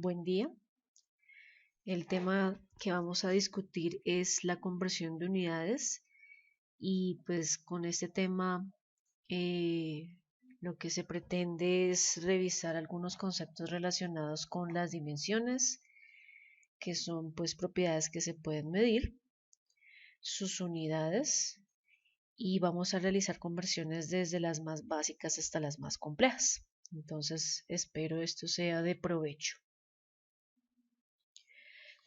Buen día. El tema que vamos a discutir es la conversión de unidades y pues con este tema eh, lo que se pretende es revisar algunos conceptos relacionados con las dimensiones, que son pues propiedades que se pueden medir, sus unidades y vamos a realizar conversiones desde las más básicas hasta las más complejas. Entonces espero esto sea de provecho.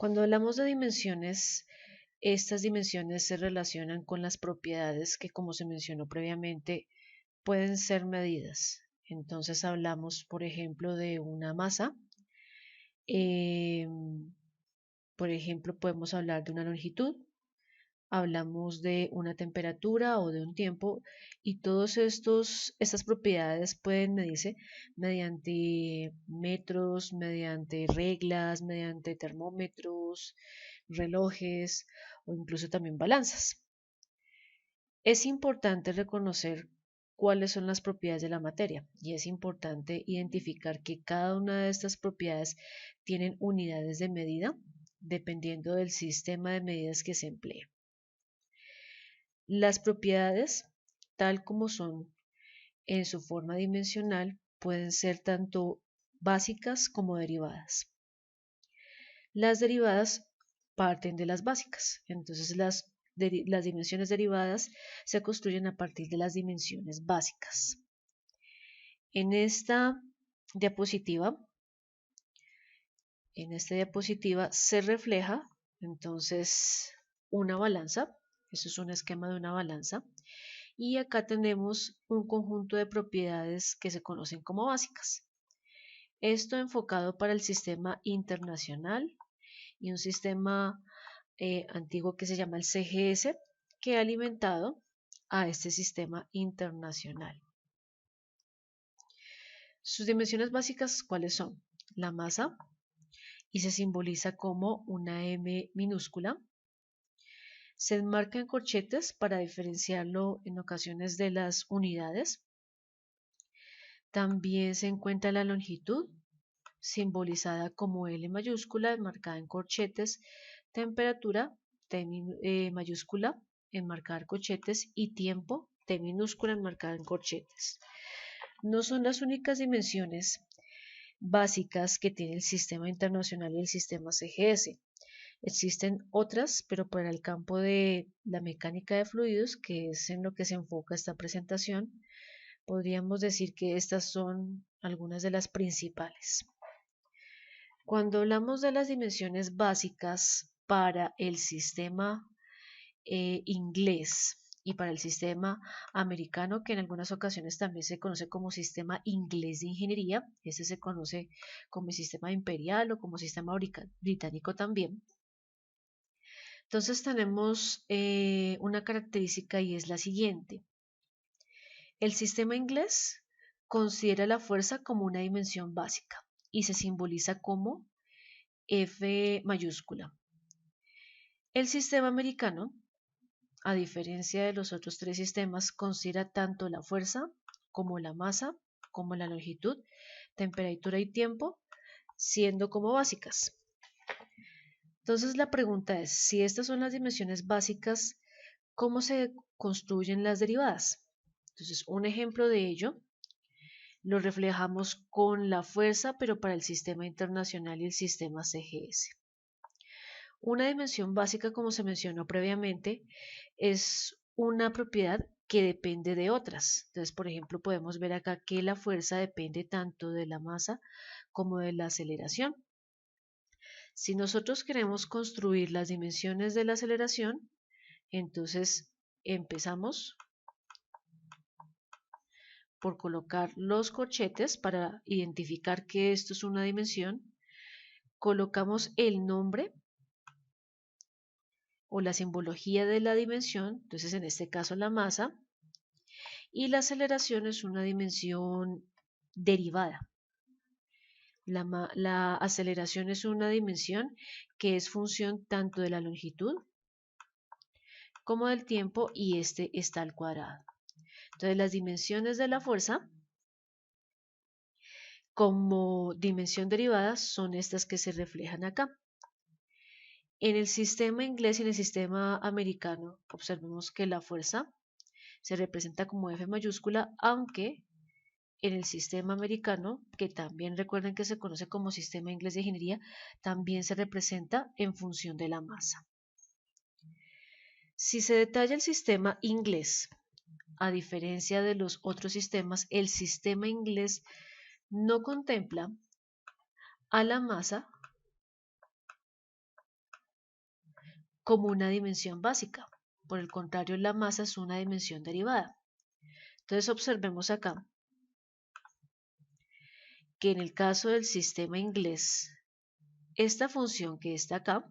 Cuando hablamos de dimensiones, estas dimensiones se relacionan con las propiedades que, como se mencionó previamente, pueden ser medidas. Entonces hablamos, por ejemplo, de una masa. eh, por ejemplo, podemos hablar de una longitud, hablamos de una temperatura o de un tiempo y todas estas propiedades pueden medirse mediante metros, mediante reglas, mediante termómetros, relojes o incluso también balanzas. Es importante reconocer cuáles son las propiedades de la materia y es importante identificar que cada una de estas propiedades tienen unidades de medida dependiendo del sistema de medidas que se emplee. Las propiedades, tal como son en su forma dimensional, pueden ser tanto básicas como derivadas. Las derivadas parten de las básicas, entonces las dimensiones derivadas se construyen a partir de las dimensiones básicas. En esta diapositiva, se refleja entonces una balanza. Eso es un esquema de una balanza. Y acá tenemos un conjunto de propiedades que se conocen como básicas. Esto enfocado para el sistema internacional y un sistema antiguo que se llama el CGS, que ha alimentado a este sistema internacional. Sus dimensiones básicas, ¿cuáles son? La masa, y se simboliza como una M minúscula. Se enmarca en corchetes para diferenciarlo en ocasiones de las unidades. También se encuentra la longitud, simbolizada como L mayúscula, enmarcada en corchetes, temperatura, T mayúscula, enmarcada en corchetes, y tiempo, T minúscula, enmarcada en corchetes. No son las únicas dimensiones básicas que tiene el sistema internacional y el sistema CGS. Existen otras, pero para el campo de la mecánica de fluidos, que es en lo que se enfoca esta presentación, podríamos decir que estas son algunas de las principales. Cuando hablamos de las dimensiones básicas para el sistema inglés y para el sistema americano, que en algunas ocasiones también se conoce como sistema inglés de ingeniería, este se conoce como el sistema imperial o como sistema británico también. Entonces tenemos una característica y es la siguiente. El sistema inglés considera la fuerza como una dimensión básica y se simboliza como F mayúscula. El sistema americano, a diferencia de los otros tres sistemas, considera tanto la fuerza como la masa, como la longitud, temperatura y tiempo, siendo como básicas. Entonces la pregunta es, si estas son las dimensiones básicas, ¿cómo se construyen las derivadas? Entonces, un ejemplo de ello lo reflejamos con la fuerza, pero para el sistema internacional y el sistema CGS. Una dimensión básica, como se mencionó previamente, es una propiedad que depende de otras. Entonces, por ejemplo, podemos ver acá que la fuerza depende tanto de la masa como de la aceleración. Si nosotros queremos construir las dimensiones de la aceleración, entonces empezamos por colocar los corchetes para identificar que esto es una dimensión. Colocamos el nombre o la simbología de la dimensión, entonces en este caso la masa, y la aceleración es una dimensión derivada. La aceleración es una dimensión que es función tanto de la longitud como del tiempo y este está al cuadrado. Entonces las dimensiones de la fuerza como dimensión derivada son estas que se reflejan acá. En el sistema inglés y en el sistema americano observemos que la fuerza se representa como F mayúscula, aunque en el sistema americano, que también recuerden que se conoce como sistema inglés de ingeniería, también se representa en función de la masa. Si se detalla el sistema inglés, a diferencia de los otros sistemas, el sistema inglés no contempla a la masa como una dimensión básica. Por el contrario, la masa es una dimensión derivada. Entonces observemos acá que en el caso del sistema inglés, esta función que está acá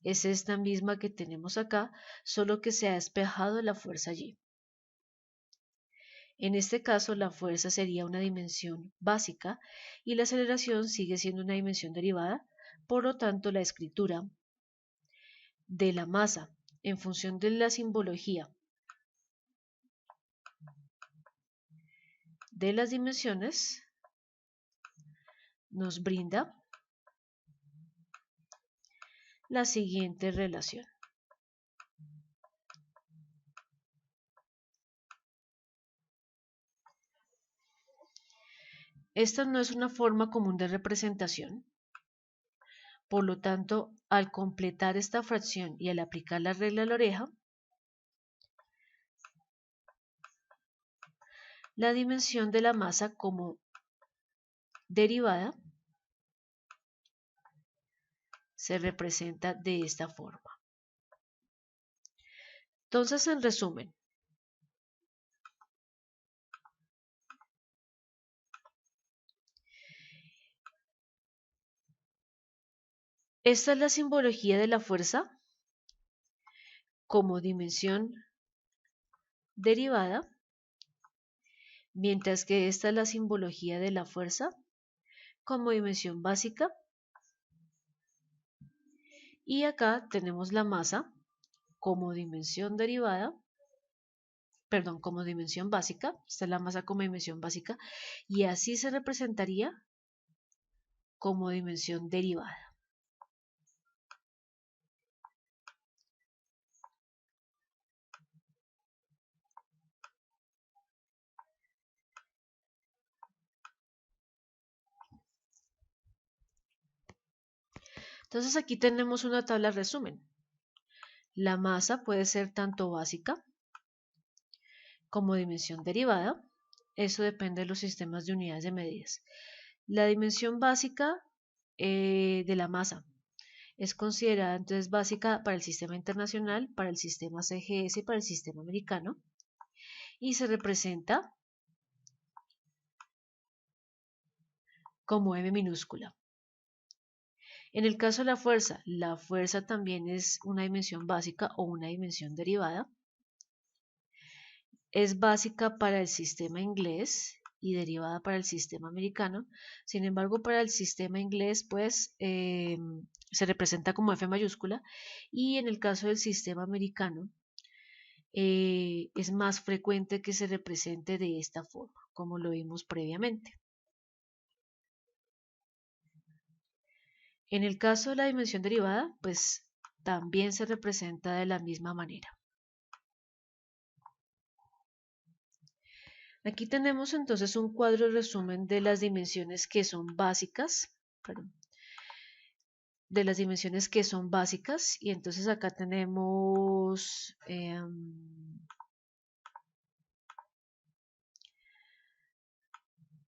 es esta misma que tenemos acá, solo que se ha despejado la fuerza allí. En este caso, la fuerza sería una dimensión básica y la aceleración sigue siendo una dimensión derivada, por lo tanto, la escritura de la masa en función de la simbología de las dimensiones nos brinda la siguiente relación. Esta no es una forma común de representación, por lo tanto, al completar esta fracción y al aplicar la regla de la oreja, la dimensión de la masa como derivada se representa de esta forma. Entonces, en resumen, esta es la simbología de la fuerza como dimensión derivada, mientras que esta es la simbología de la fuerza como dimensión básica. Y acá tenemos la masa como dimensión derivada, perdón, como dimensión básica. Esta es la masa como dimensión básica y así se representaría como dimensión derivada. Entonces aquí tenemos una tabla resumen. La masa puede ser tanto básica como dimensión derivada. Eso depende de los sistemas de unidades de medidas. La dimensión básica de la masa es considerada entonces básica para el sistema internacional, para el sistema CGS y para el sistema americano y se representa como M minúscula. En el caso de la fuerza también es una dimensión básica o una dimensión derivada. Es básica para el sistema inglés y derivada para el sistema americano. Sin embargo, para el sistema inglés, pues se representa como F mayúscula y en el caso del sistema americano es más frecuente que se represente de esta forma, como lo vimos previamente. En el caso de la dimensión derivada, pues también se representa de la misma manera. Aquí tenemos entonces un cuadro resumen de las dimensiones que son básicas, y entonces acá tenemos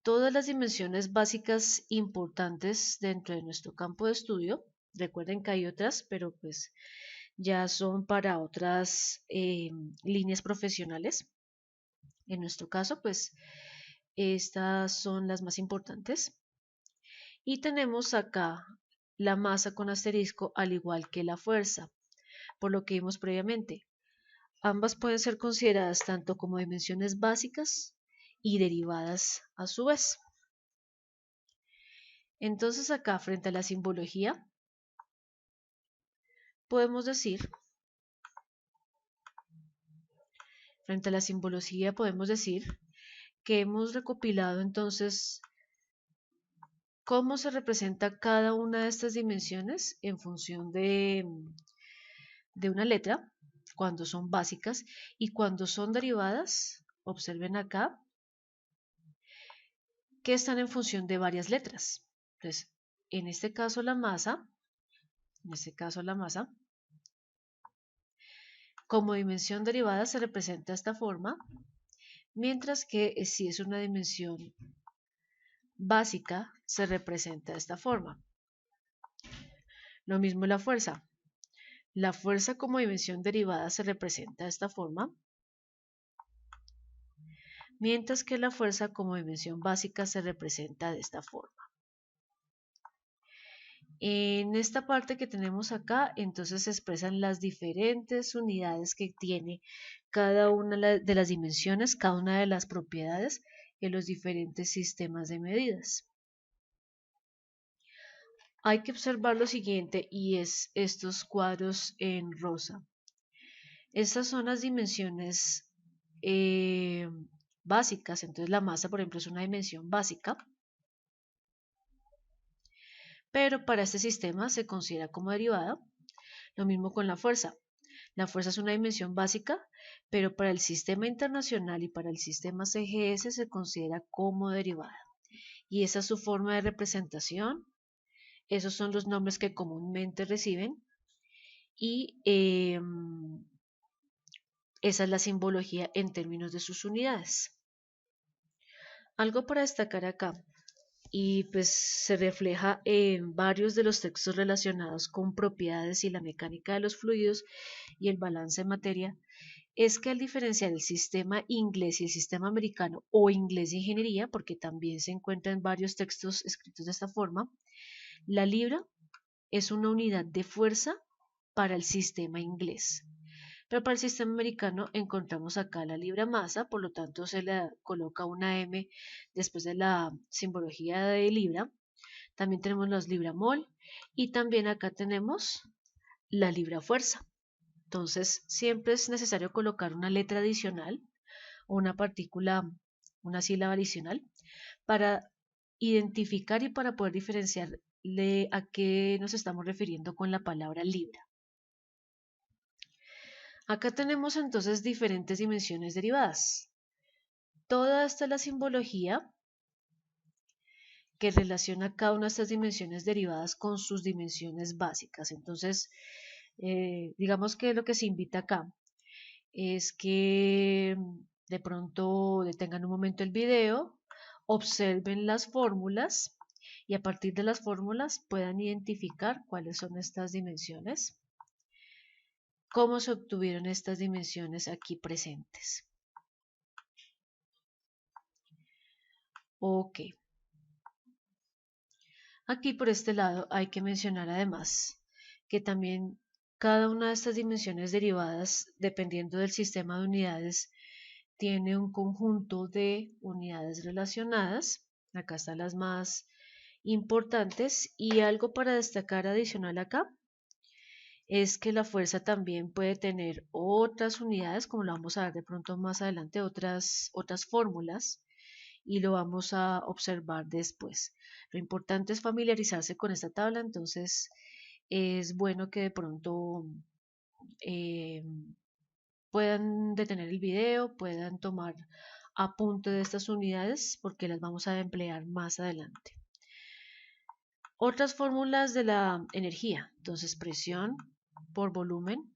todas las dimensiones básicas importantes dentro de nuestro campo de estudio. Recuerden que hay otras, pero pues ya son para otras líneas profesionales. En nuestro caso, pues estas son las más importantes. Y tenemos acá la masa con asterisco al igual que la fuerza, por lo que vimos previamente. Ambas pueden ser consideradas tanto como dimensiones básicas y derivadas a su vez. Entonces acá frente a la simbología podemos decir, que hemos recopilado entonces cómo se representa cada una de estas dimensiones en función de una letra, cuando son básicas y cuando son derivadas, observen acá, que están en función de varias letras. Entonces, en este caso la masa, como dimensión derivada se representa de esta forma, mientras que si es una dimensión básica se representa de esta forma. Lo mismo la fuerza. La fuerza como dimensión derivada se representa de esta forma, mientras que la fuerza como dimensión básica se representa de esta forma. En esta parte que tenemos acá, entonces se expresan las diferentes unidades que tiene cada una de las dimensiones, cada una de las propiedades en los diferentes sistemas de medidas. Hay que observar lo siguiente y es estos cuadros en rosa. Estas son las dimensiones básicas, entonces la masa, por ejemplo, es una dimensión básica, pero para este sistema se considera como derivada. Lo mismo con la fuerza. La fuerza es una dimensión básica, pero para el sistema internacional y para el sistema CGS se considera como derivada. Y esa es su forma de representación. Esos son los nombres que comúnmente reciben. Y esa es la simbología en términos de sus unidades. Algo para destacar acá, y pues se refleja en varios de los textos relacionados con propiedades y la mecánica de los fluidos y el balance de materia, es que al diferenciar el sistema inglés y el sistema americano o inglés de ingeniería, porque también se encuentra en varios textos escritos de esta forma, la libra es una unidad de fuerza para el sistema inglés. Pero para el sistema americano encontramos acá la libra masa, por lo tanto se le coloca una M después de la simbología de libra. También tenemos las libra mol y también acá tenemos la libra fuerza. Entonces siempre es necesario colocar una letra adicional o una partícula, una sílaba adicional para identificar y para poder diferenciarle a qué nos estamos refiriendo con la palabra libra. Acá tenemos entonces diferentes dimensiones derivadas. Toda esta es la simbología que relaciona cada una de estas dimensiones derivadas con sus dimensiones básicas. Entonces, digamos que lo que se invita acá es que de pronto detengan un momento el video, observen las fórmulas y a partir de las fórmulas puedan identificar cuáles son estas dimensiones, cómo se obtuvieron estas dimensiones aquí presentes. Ok. Aquí por este lado hay que mencionar además que también cada una de estas dimensiones derivadas, dependiendo del sistema de unidades, tiene un conjunto de unidades relacionadas. Acá están las más importantes y algo para destacar adicional acá es que la fuerza también puede tener otras unidades, como lo vamos a ver de pronto más adelante, otras fórmulas y lo vamos a observar después. Lo importante es familiarizarse con esta tabla, entonces es bueno que de pronto eh, puedan detener el video, puedan tomar apunte de estas unidades porque las vamos a emplear más adelante. Otras fórmulas de la energía, entonces presión por volumen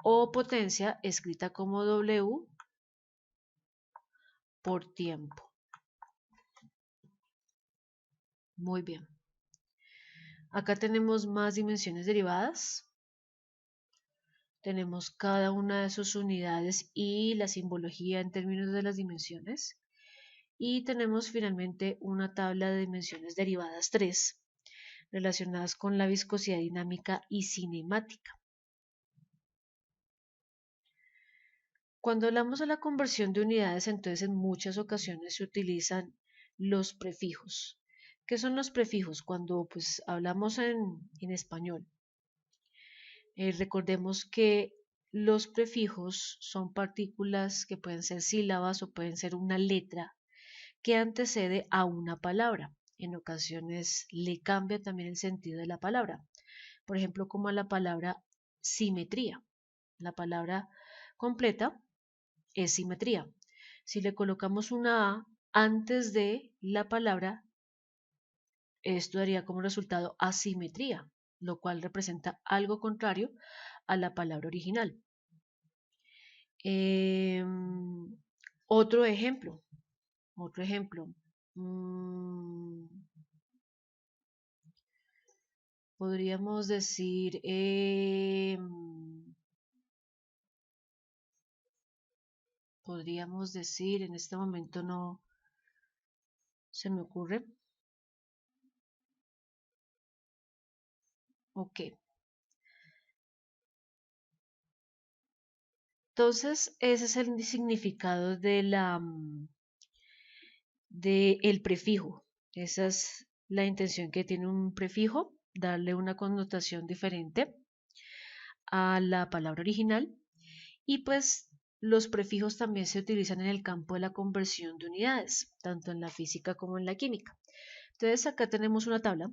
o potencia escrita como W por tiempo. Muy bien. Acá tenemos más dimensiones derivadas. Tenemos cada una de sus unidades y la simbología en términos de las dimensiones. Y tenemos finalmente una tabla de dimensiones derivadas 3, relacionadas con la viscosidad dinámica y cinemática. Cuando hablamos de la conversión de unidades, entonces en muchas ocasiones se utilizan los prefijos. ¿Qué son los prefijos? Cuando hablamos en español, recordemos que los prefijos son partículas que pueden ser sílabas o pueden ser una letra que antecede a una palabra. En ocasiones le cambia también el sentido de la palabra. Por ejemplo, como a la palabra simetría. La palabra completa es simetría. Si le colocamos una A antes de la palabra, esto daría como resultado asimetría, lo cual representa algo contrario a la palabra original. Otro ejemplo, otro ejemplo. Podríamos decir, en este momento no se me ocurre. Ok. Entonces, ese es el significado de el prefijo. Esa es la intención que tiene un prefijo, darle una connotación diferente a la palabra original. Y pues los prefijos también se utilizan en el campo de la conversión de unidades, tanto en la física como en la química. Entonces acá tenemos una tabla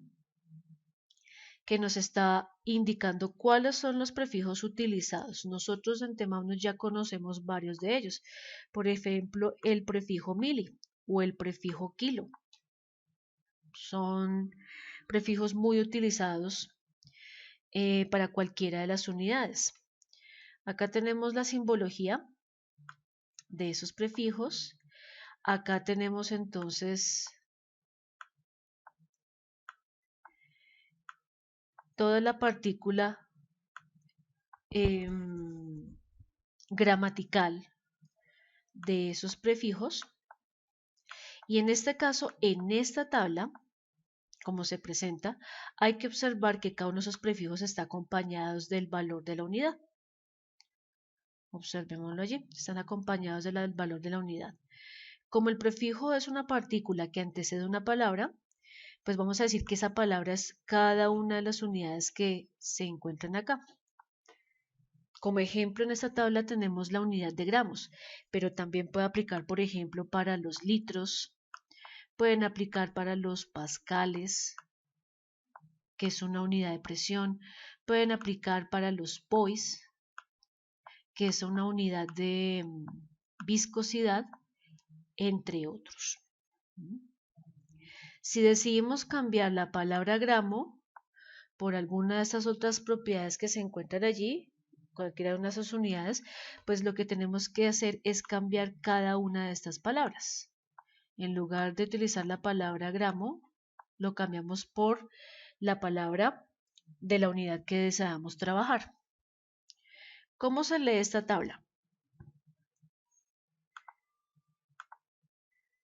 que nos está indicando cuáles son los prefijos utilizados. Nosotros en tema 1 ya conocemos varios de ellos. Por ejemplo, el prefijo mili o el prefijo kilo. Son prefijos muy utilizados para cualquiera de las unidades. Acá tenemos la simbología de esos prefijos. Acá tenemos entonces toda la partícula gramatical de esos prefijos. Y en este caso, en esta tabla, como se presenta, hay que observar que cada uno de esos prefijos está acompañados del valor de la unidad. Observémoslo allí, están acompañados del valor de la unidad. Como el prefijo es una partícula que antecede una palabra, pues vamos a decir que esa palabra es cada una de las unidades que se encuentran acá. Como ejemplo en esta tabla tenemos la unidad de gramos, pero también puede aplicar, por ejemplo, para los litros, pueden aplicar para los pascales, que es una unidad de presión, pueden aplicar para los poise, que es una unidad de viscosidad, entre otros. Si decidimos cambiar la palabra gramo por alguna de estas otras propiedades que se encuentran allí, cualquiera de una de esas unidades, pues lo que tenemos que hacer es cambiar cada una de estas palabras. En lugar de utilizar la palabra gramo, lo cambiamos por la palabra de la unidad que deseamos trabajar. ¿Cómo se lee esta tabla?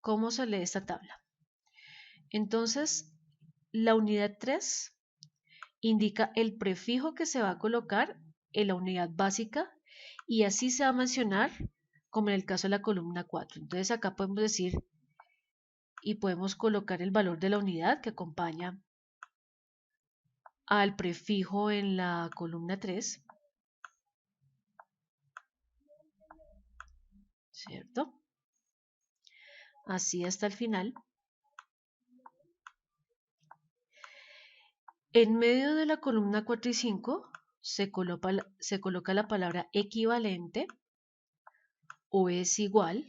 ¿Cómo se lee esta tabla? Entonces, la unidad 3 indica el prefijo que se va a colocar en la unidad básica y así se va a mencionar como en el caso de la columna 4. Entonces acá podemos decir y podemos colocar el valor de la unidad que acompaña al prefijo en la columna 3, ¿cierto? Así hasta el final. En medio de la columna 4 y 5 se coloca la palabra equivalente o es igual.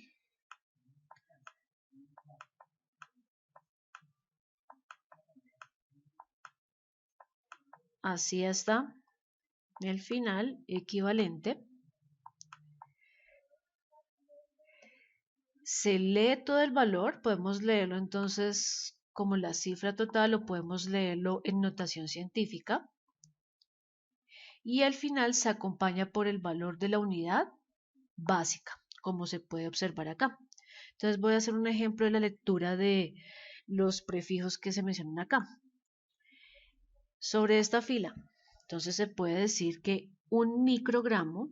Así hasta el final, equivalente. Se lee todo el valor, podemos leerlo entonces como la cifra total o podemos leerlo en notación científica. Y al final se acompaña por el valor de la unidad básica, como se puede observar acá. Entonces voy a hacer un ejemplo de la lectura de los prefijos que se mencionan acá. Sobre esta fila, entonces se puede decir que un microgramo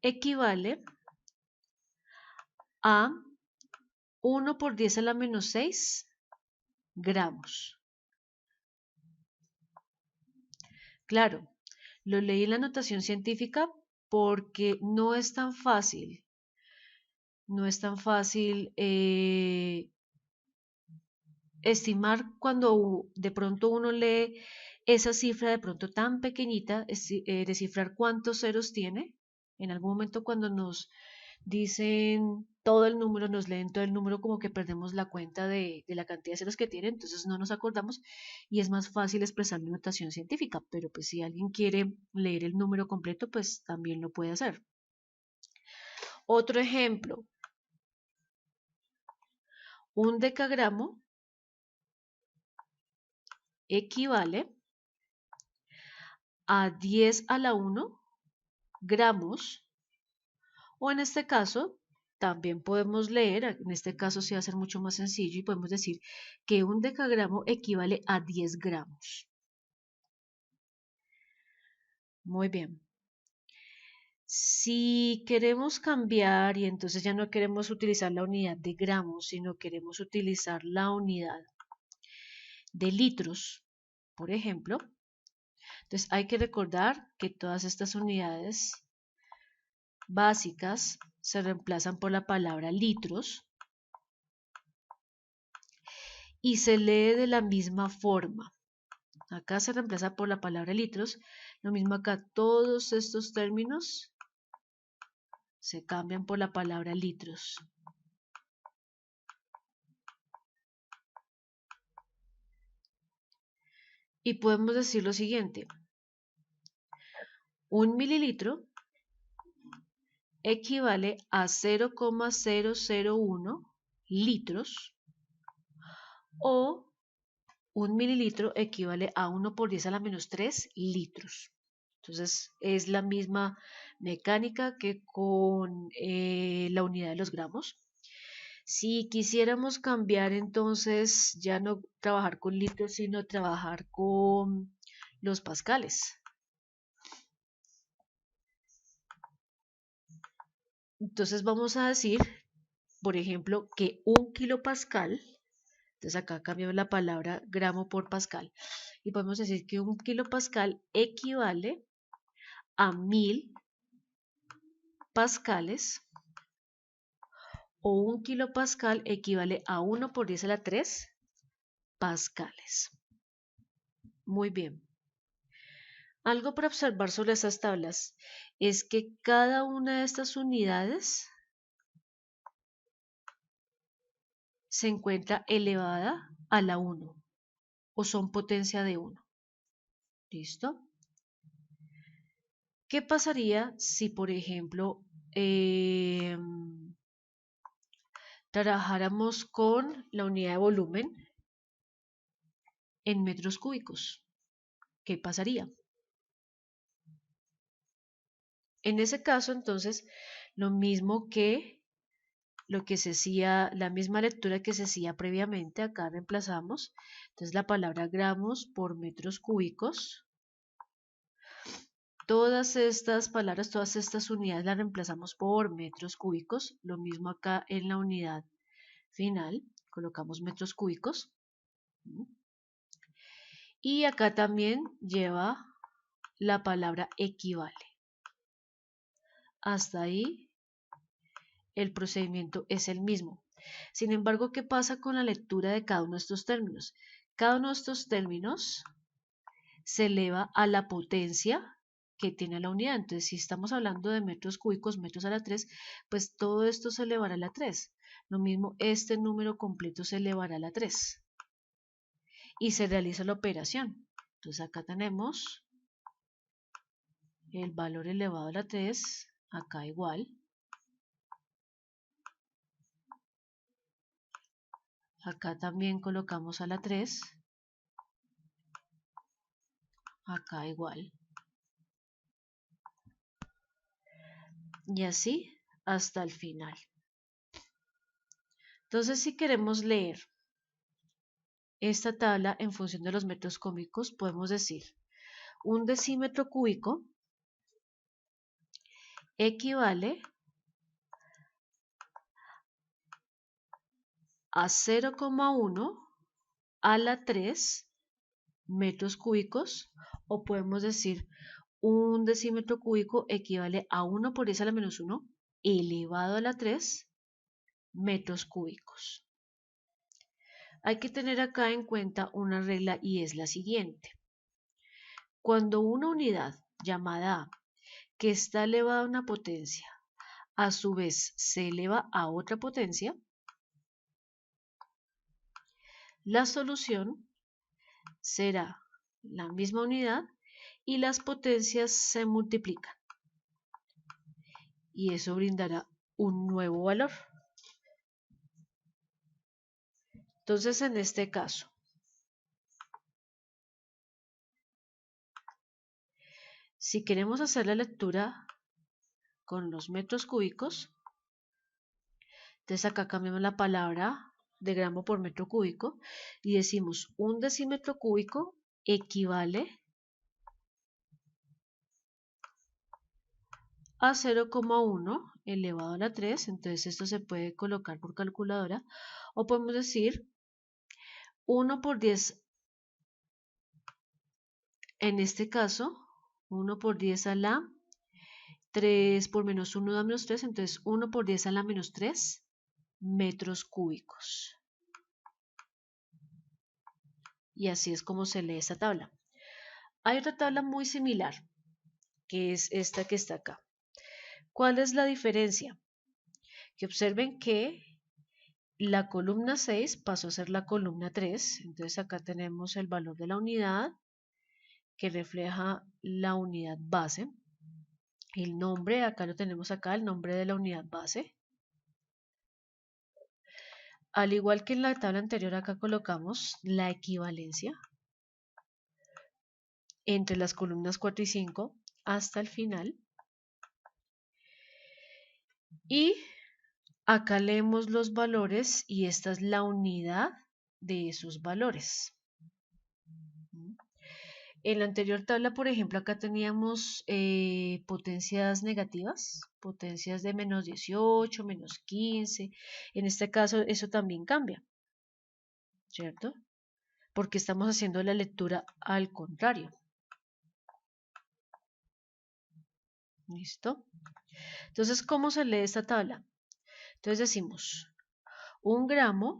equivale a 1 por 10 a la menos 6 gramos. Claro, lo leí en la notación científica porque no es tan fácil, no es tan fácil estimar cuando de pronto uno lee esa cifra de pronto tan pequeñita, descifrar cuántos ceros tiene. En algún momento cuando nos dicen todo el número, nos leen todo el número, como que perdemos la cuenta de la cantidad de ceros que tiene, entonces no nos acordamos y es más fácil expresarlo en notación científica, pero pues si alguien quiere leer el número completo, pues también lo puede hacer. Otro ejemplo, un decagramo equivale a 10 a la 1 gramos, o en este caso también podemos leer, en este caso sí va a ser mucho más sencillo y podemos decir que un decagramo equivale a 10 gramos. Muy bien. Si queremos cambiar y entonces ya no queremos utilizar la unidad de gramos, sino queremos utilizar la unidad de litros, por ejemplo, entonces hay que recordar que todas estas unidades básicas se reemplazan por la palabra litros y se lee de la misma forma. Acá se reemplaza por la palabra litros, lo mismo acá, todos estos términos se cambian por la palabra litros. Y podemos decir lo siguiente, un mililitro equivale a 0,001 litros o un mililitro equivale a 1 por 10 a la menos 3 litros. Entonces es la misma mecánica que con la unidad de los gramos. Si quisiéramos cambiar entonces ya no trabajar con litros, sino trabajar con los pascales. Entonces vamos a decir, por ejemplo, que un kilopascal, entonces acá cambiamos la palabra gramo por pascal, y podemos decir que un kilopascal equivale a 1000 pascales o un kilopascal equivale a 1 por 10 a la 3 pascales. Muy bien. Algo para observar sobre estas tablas es que cada una de estas unidades se encuentra elevada a la 1 o son potencia de 1. ¿Listo? ¿Qué pasaría si, por ejemplo, trabajáramos con la unidad de volumen en metros cúbicos? ¿Qué pasaría? En ese caso, entonces, lo mismo que lo que se hacía, la misma lectura que se hacía previamente, acá reemplazamos, entonces la palabra gramos por metros cúbicos. Todas estas palabras, todas estas unidades las reemplazamos por metros cúbicos, lo mismo acá en la unidad final, colocamos metros cúbicos. Y acá también lleva la palabra equivale. Hasta ahí el procedimiento es el mismo. Sin embargo, ¿qué pasa con la lectura de cada uno de estos términos? Cada uno de estos términos se eleva a la potencia que tiene la unidad. Entonces, si estamos hablando de metros cúbicos, metros a la 3, pues todo esto se elevará a la 3. Lo mismo, este número completo se elevará a la 3. Y se realiza la operación. Entonces, acá tenemos el valor elevado a la 3, acá igual. Acá también colocamos a la 3, acá igual. Y así hasta el final. Entonces, si queremos leer esta tabla en función de los metros cúbicos, podemos decir un decímetro cúbico equivale a 0,1 a la 3 metros cúbicos, o podemos decir un decímetro cúbico equivale a 1 por 10 a la menos 1 elevado a la 3 metros cúbicos. Hay que tener acá en cuenta una regla y es la siguiente. Cuando una unidad llamada A, que está elevada a una potencia, a su vez se eleva a otra potencia, la solución será la misma unidad y las potencias se multiplican. Y eso brindará un nuevo valor. Entonces, en este caso, si queremos hacer la lectura con los metros cúbicos, entonces acá cambiamos la palabra de gramo por metro cúbico y decimos un decímetro cúbico equivale a 0,1 elevado a la 3, entonces esto se puede colocar por calculadora, o podemos decir 1 por 10, en este caso, 1 por 10 a la 3 por menos 1 da menos 3, entonces 1 por 10 a la menos 3 metros cúbicos. Y así es como se lee esta tabla. Hay otra tabla muy similar, que es esta que está acá. ¿Cuál es la diferencia? Que observen que la columna 6 pasó a ser la columna 3, entonces acá tenemos el valor de la unidad que refleja la unidad base. El nombre, acá lo tenemos acá, el nombre de la unidad base. Al igual que en la tabla anterior, acá colocamos la equivalencia entre las columnas 4 y 5 hasta el final. Y acá leemos los valores y esta es la unidad de esos valores. En la anterior tabla, por ejemplo, acá teníamos potencias negativas, potencias de menos 18, menos 15. En este caso, eso también cambia, ¿cierto? Porque estamos haciendo la lectura al contrario. ¿Listo? Entonces, ¿cómo se lee esta tabla? Entonces decimos, un gramo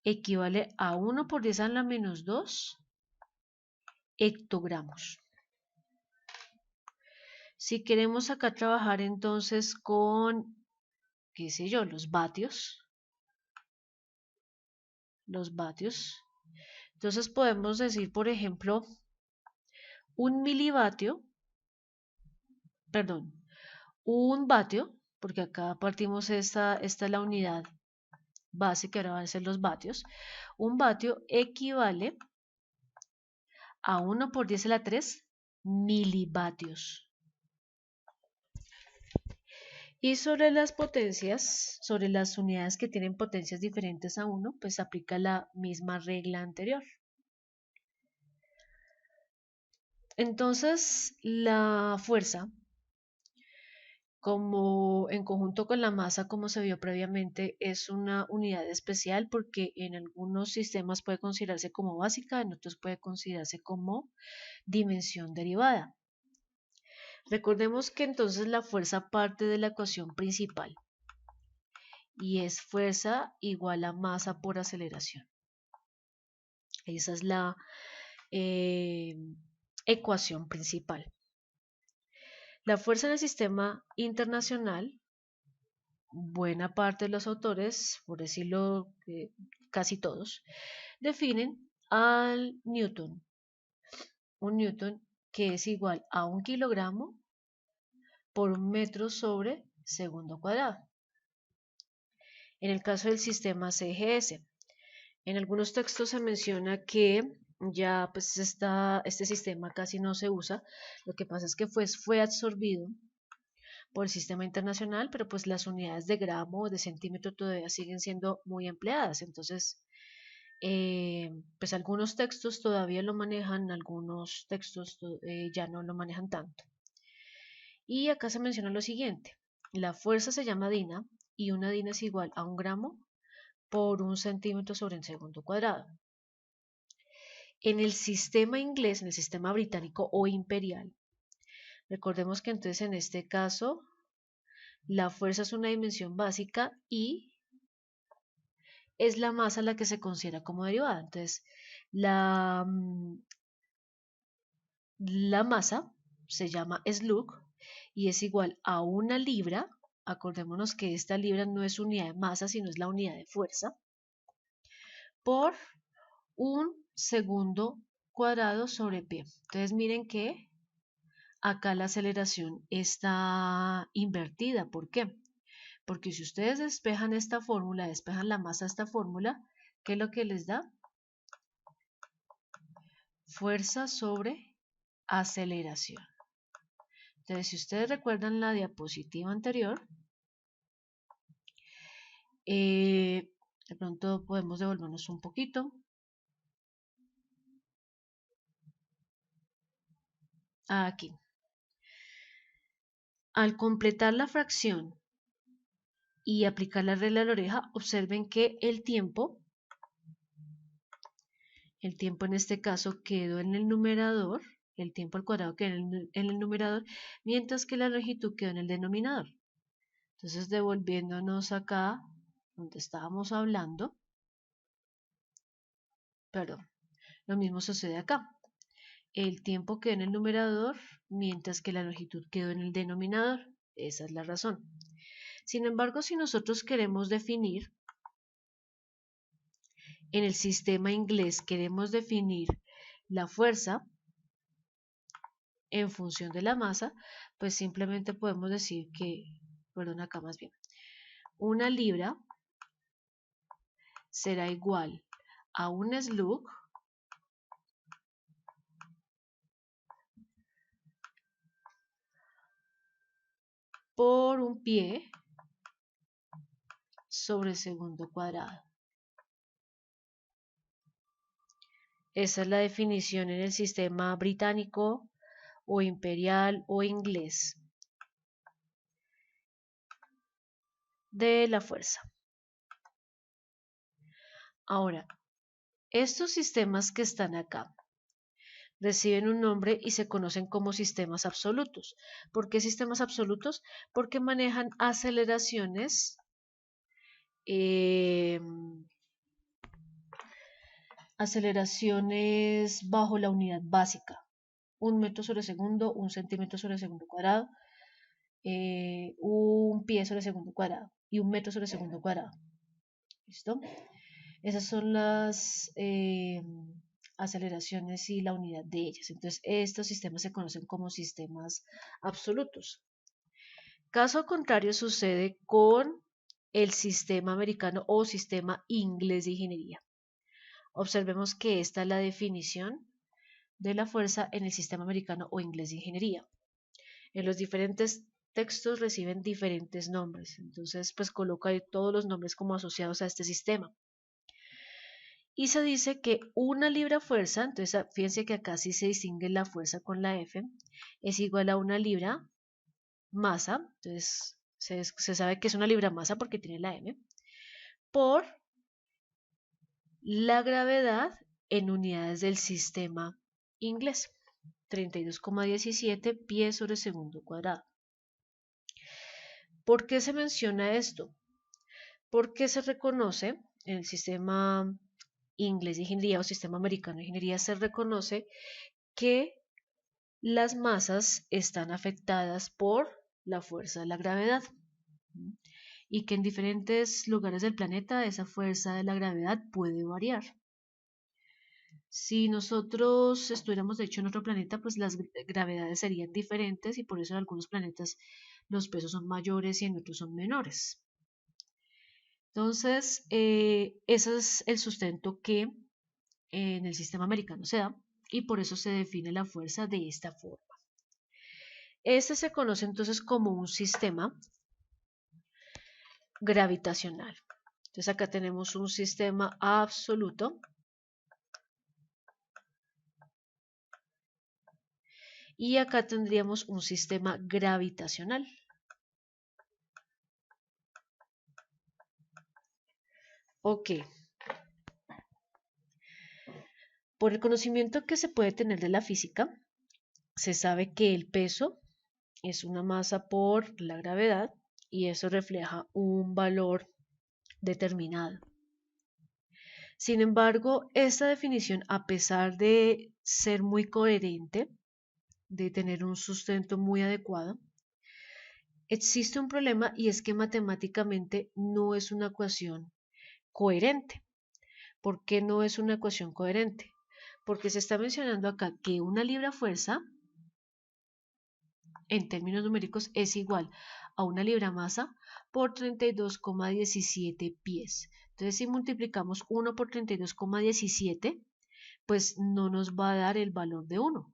equivale a 1 por 10 a la menos 2 hectogramos. Si queremos acá trabajar entonces con, qué sé yo, los vatios, entonces podemos decir, por ejemplo, un vatio, porque acá partimos esta es la unidad base que ahora van a ser los vatios. Un vatio equivale a 1 por 10 a la 3 milivatios. Y sobre las potencias, sobre las unidades que tienen potencias diferentes a 1, pues aplica la misma regla anterior. Entonces, la fuerza, como en conjunto con la masa, como se vio previamente, es una unidad especial porque en algunos sistemas puede considerarse como básica, en otros puede considerarse como dimensión derivada. Recordemos que entonces la fuerza parte de la ecuación principal y es fuerza igual a masa por aceleración. Esa es la ecuación principal. La fuerza en el sistema internacional, buena parte de los autores, por decirlo casi todos, definen al newton, un newton que es igual a 1 kilogramo por 1 metro sobre segundo cuadrado. En el caso del sistema CGS, en algunos textos se menciona que ya pues este sistema casi no se usa, lo que pasa es que fue absorbido por el sistema internacional, pero pues las unidades de gramo o de centímetro todavía siguen siendo muy empleadas, entonces pues algunos textos todavía lo manejan, algunos textos ya no lo manejan tanto. Y acá se menciona lo siguiente, la fuerza se llama DINA y una DINA es igual a 1 gramo por 1 centímetro sobre el segundo cuadrado. En el sistema inglés, en el sistema británico o imperial, recordemos que entonces en este caso la fuerza es una dimensión básica y es la masa la que se considera como derivada. Entonces, la, la masa se llama slug y es igual a una libra. Acordémonos que esta libra no es unidad de masa, sino es la unidad de fuerza, por un segundo cuadrado sobre pie. Entonces miren que acá la aceleración está invertida. ¿Por qué? Porque si ustedes despejan esta fórmula, despejan la masa de esta fórmula, ¿qué es lo que les da? Fuerza sobre aceleración. Entonces, si ustedes recuerdan la diapositiva anterior, de pronto podemos devolvernos un poquito. Aquí. Al completar la fracción y aplicar la regla de la oreja, observen que el tiempo en este caso quedó en el numerador, el tiempo al cuadrado quedó en el numerador, mientras que la longitud quedó en el denominador. Entonces, devolviéndonos acá donde estábamos hablando, perdón, lo mismo sucede acá. El tiempo quedó en el numerador, mientras que la longitud quedó en el denominador. Esa es la razón. Sin embargo, si nosotros queremos definir, en el sistema inglés queremos definir la fuerza en función de la masa, pues simplemente podemos decir que, perdón, acá más bien, una libra será igual a un slug por un pie sobre segundo cuadrado. Esa es la definición en el sistema británico o imperial o inglés de la fuerza. Ahora, estos sistemas que están acá reciben un nombre y se conocen como sistemas absolutos. ¿Por qué sistemas absolutos? Porque manejan aceleraciones bajo la unidad básica. 1 metro sobre segundo, 1 centímetro sobre segundo cuadrado, un pie sobre segundo cuadrado y 1 metro sobre segundo cuadrado. ¿Listo? Esas son las aceleraciones y la unidad de ellas. Entonces, estos sistemas se conocen como sistemas absolutos. Caso contrario sucede con el sistema americano o sistema inglés de ingeniería. Observemos que esta es la definición de la fuerza en el sistema americano o inglés de ingeniería. En los diferentes textos reciben diferentes nombres, entonces pues coloca ahí todos los nombres como asociados a este sistema. Y se dice que una libra fuerza, entonces fíjense que acá sí se distingue la fuerza con la F, es igual a una libra masa, entonces se sabe que es una libra masa porque tiene la M, por la gravedad en unidades del sistema inglés, 32,17 pies sobre segundo cuadrado. ¿Por qué se menciona esto? Porque se reconoce en el sistema inglés de ingeniería o sistema americano de ingeniería, se reconoce que las masas están afectadas por la fuerza de la gravedad y que en diferentes lugares del planeta esa fuerza de la gravedad puede variar. Si nosotros estuviéramos de hecho en otro planeta, pues las gravedades serían diferentes y por eso en algunos planetas los pesos son mayores y en otros son menores. Entonces, ese es el sustento que en el sistema americano se da y por eso se define la fuerza de esta forma. Este se conoce entonces como un sistema gravitacional. Entonces acá tenemos un sistema absoluto y acá tendríamos un sistema gravitacional. Ok. Por el conocimiento que se puede tener de la física, se sabe que el peso es una masa por la gravedad y eso refleja un valor determinado. Sin embargo, esta definición, a pesar de ser muy coherente, de tener un sustento muy adecuado, existe un problema y es que matemáticamente no es una ecuación coherente. ¿Por qué no es una ecuación coherente? Porque se está mencionando acá que una libra fuerza, en términos numéricos, es igual a una libra masa por 32,17 pies. Entonces, si multiplicamos 1 por 32,17, pues no nos va a dar el valor de 1.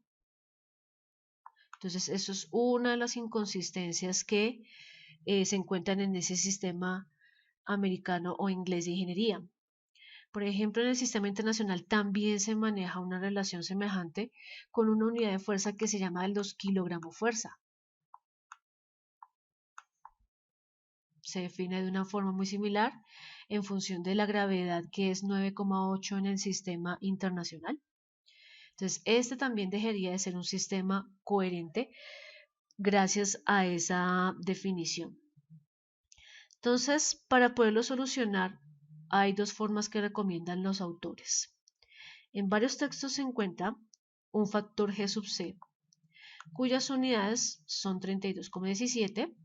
Entonces, eso es una de las inconsistencias que se encuentran en ese sistema americano o inglés de ingeniería. Por ejemplo, en el sistema internacional también se maneja una relación semejante con una unidad de fuerza que se llama los kilogramos fuerza. Se define de una forma muy similar en función de la gravedad, que es 9,8 en el sistema internacional. Entonces, este también dejaría de ser un sistema coherente gracias a esa definición. Entonces, para poderlo solucionar, hay dos formas que recomiendan los autores. En varios textos se encuentra un factor G sub C, cuyas unidades son 32,17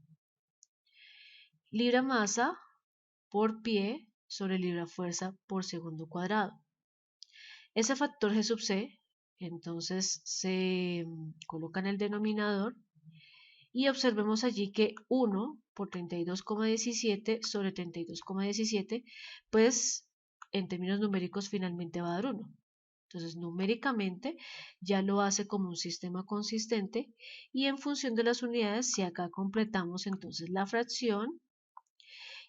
libra masa por pie sobre libra fuerza por segundo cuadrado. Ese factor G sub C entonces se coloca en el denominador y observemos allí que 1 por 32,17 sobre 32,17, pues en términos numéricos finalmente va a dar 1. Entonces, numéricamente ya lo hace como un sistema consistente y en función de las unidades, si acá completamos entonces la fracción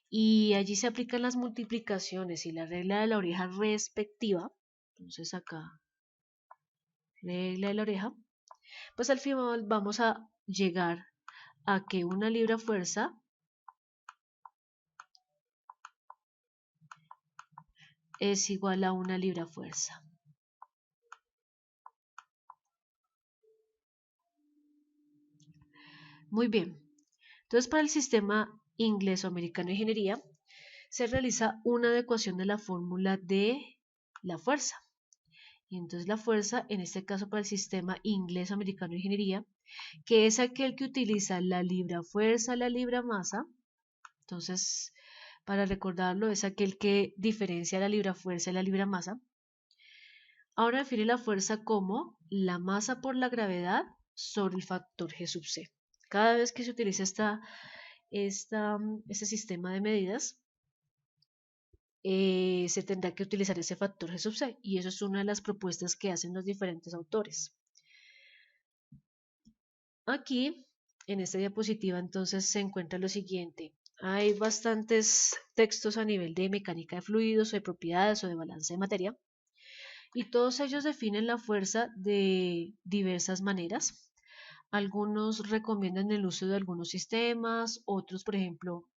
y allí se aplican las multiplicaciones y la regla de la oreja respectiva, entonces acá regla de la oreja, pues al final vamos a llegar a que una libra fuerza es igual a una libra fuerza. Muy bien. Entonces, para el sistema inglés o americano de ingeniería, se realiza una adecuación de la fórmula de la fuerza. Y entonces la fuerza, en este caso para el sistema inglés o americano de ingeniería, que es aquel que utiliza la libra fuerza, la libra masa. Entonces, para recordarlo, es aquel que diferencia la libra fuerza y la libra masa. Ahora define la fuerza como la masa por la gravedad sobre el factor G sub C. Cada vez que se utiliza este sistema de medidas, se tendrá que utilizar ese factor G sub C, y eso es una de las propuestas que hacen los diferentes autores. Aquí, en esta diapositiva, entonces se encuentra lo siguiente. Hay bastantes textos a nivel de mecánica de fluidos o de propiedades o de balance de materia, y todos ellos definen la fuerza de diversas maneras. Algunos recomiendan el uso de algunos sistemas, otros, por ejemplo,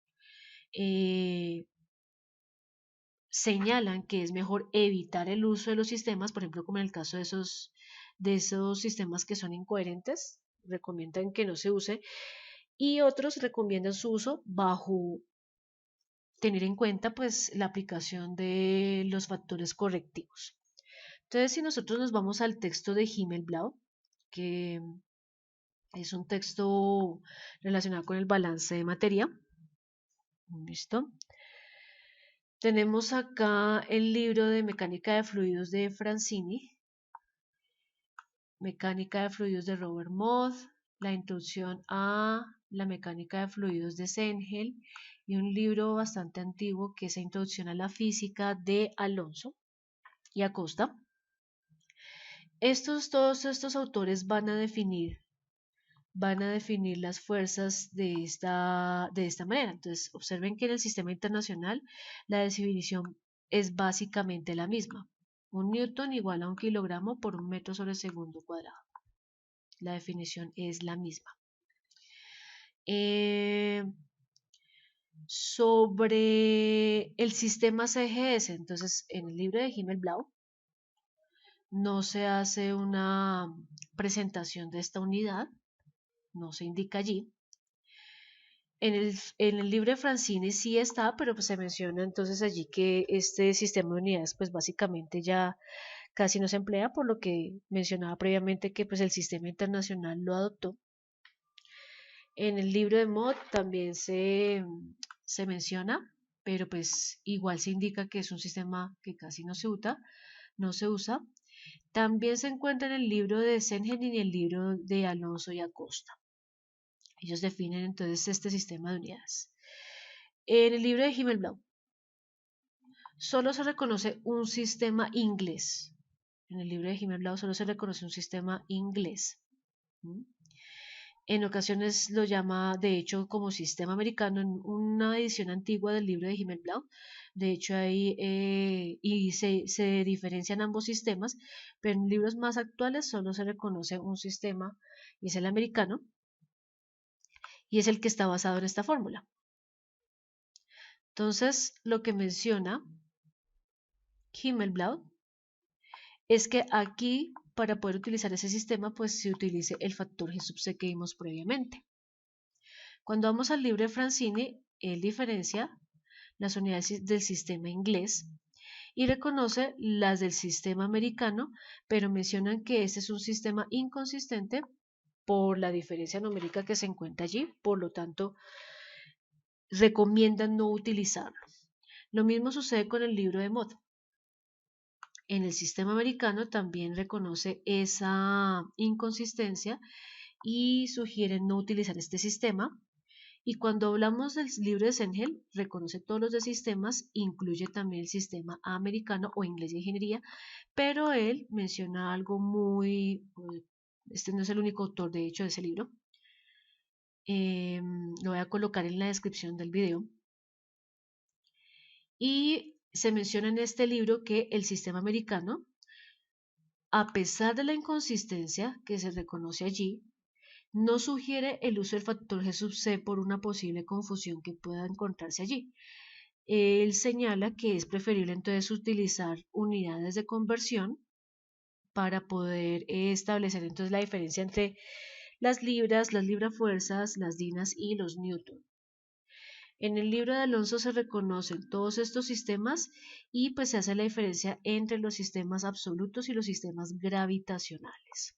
señalan que es mejor evitar el uso de los sistemas, por ejemplo, como en el caso de esos sistemas que son incoherentes, recomiendan que no se use, y otros recomiendan su uso bajo tener en cuenta pues la aplicación de los factores correctivos. Entonces, si nosotros nos vamos al texto de Himmelblau, que es un texto relacionado con el balance de materia, ¿listo? Tenemos acá el libro de Mecánica de Fluidos de Francini, Mecánica de Fluidos de Robert Moth, la introducción a la Mecánica de Fluidos de Sengel y un libro bastante antiguo que es la Introducción a la Física de Alonso y Acosta. Todos estos autores van a definir las fuerzas de esta manera. Entonces, observen que en el sistema internacional la definición es básicamente la misma. Un newton igual a un kilogramo por un metro sobre segundo cuadrado. La definición es la misma. Sobre el sistema CGS, entonces en el libro de Himmelblau no se hace una presentación de esta unidad, no se indica allí. En el libro de Francine sí está, pero pues se menciona entonces allí que este sistema de unidades pues básicamente ya casi no se emplea, por lo que mencionaba previamente que pues el sistema internacional lo adoptó. En el libro de Mott también se menciona, pero pues igual se indica que es un sistema que casi no se usa. También se encuentra en el libro de Sengen y en el libro de Alonso y Acosta. Ellos definen entonces este sistema de unidades. En el libro de Himmelblau solo se reconoce un sistema inglés. En el libro de Himmelblau solo se reconoce un sistema inglés. En ocasiones lo llama, de hecho, como sistema americano en una edición antigua del libro de Himmelblau. De hecho, ahí y se diferencian ambos sistemas, pero en libros más actuales solo se reconoce un sistema y es el americano, y es el que está basado en esta fórmula. Entonces, lo que menciona Himmelblau es que aquí, para poder utilizar ese sistema, pues se utilice el factor G sub c que vimos previamente. Cuando vamos al libro de Francine, él diferencia las unidades del sistema inglés y reconoce las del sistema americano, pero mencionan que este es un sistema inconsistente por la diferencia numérica que se encuentra allí, por lo tanto, recomiendan no utilizarlo. Lo mismo sucede con el libro de Mott. En el sistema americano también reconoce esa inconsistencia y sugieren no utilizar este sistema. Y cuando hablamos del libro de Sengel, reconoce todos los de sistemas, incluye también el sistema americano o inglés de ingeniería, pero él menciona algo este no es el único autor de hecho de ese libro, lo voy a colocar en la descripción del video, y se menciona en este libro que el sistema americano, a pesar de la inconsistencia que se reconoce allí, no sugiere el uso del factor G sub c por una posible confusión que pueda encontrarse allí. Él señala que es preferible entonces utilizar unidades de conversión para poder establecer entonces la diferencia entre las libras, las librafuerzas, las dinas y los newton. En el libro de Alonso se reconocen todos estos sistemas y pues se hace la diferencia entre los sistemas absolutos y los sistemas gravitacionales.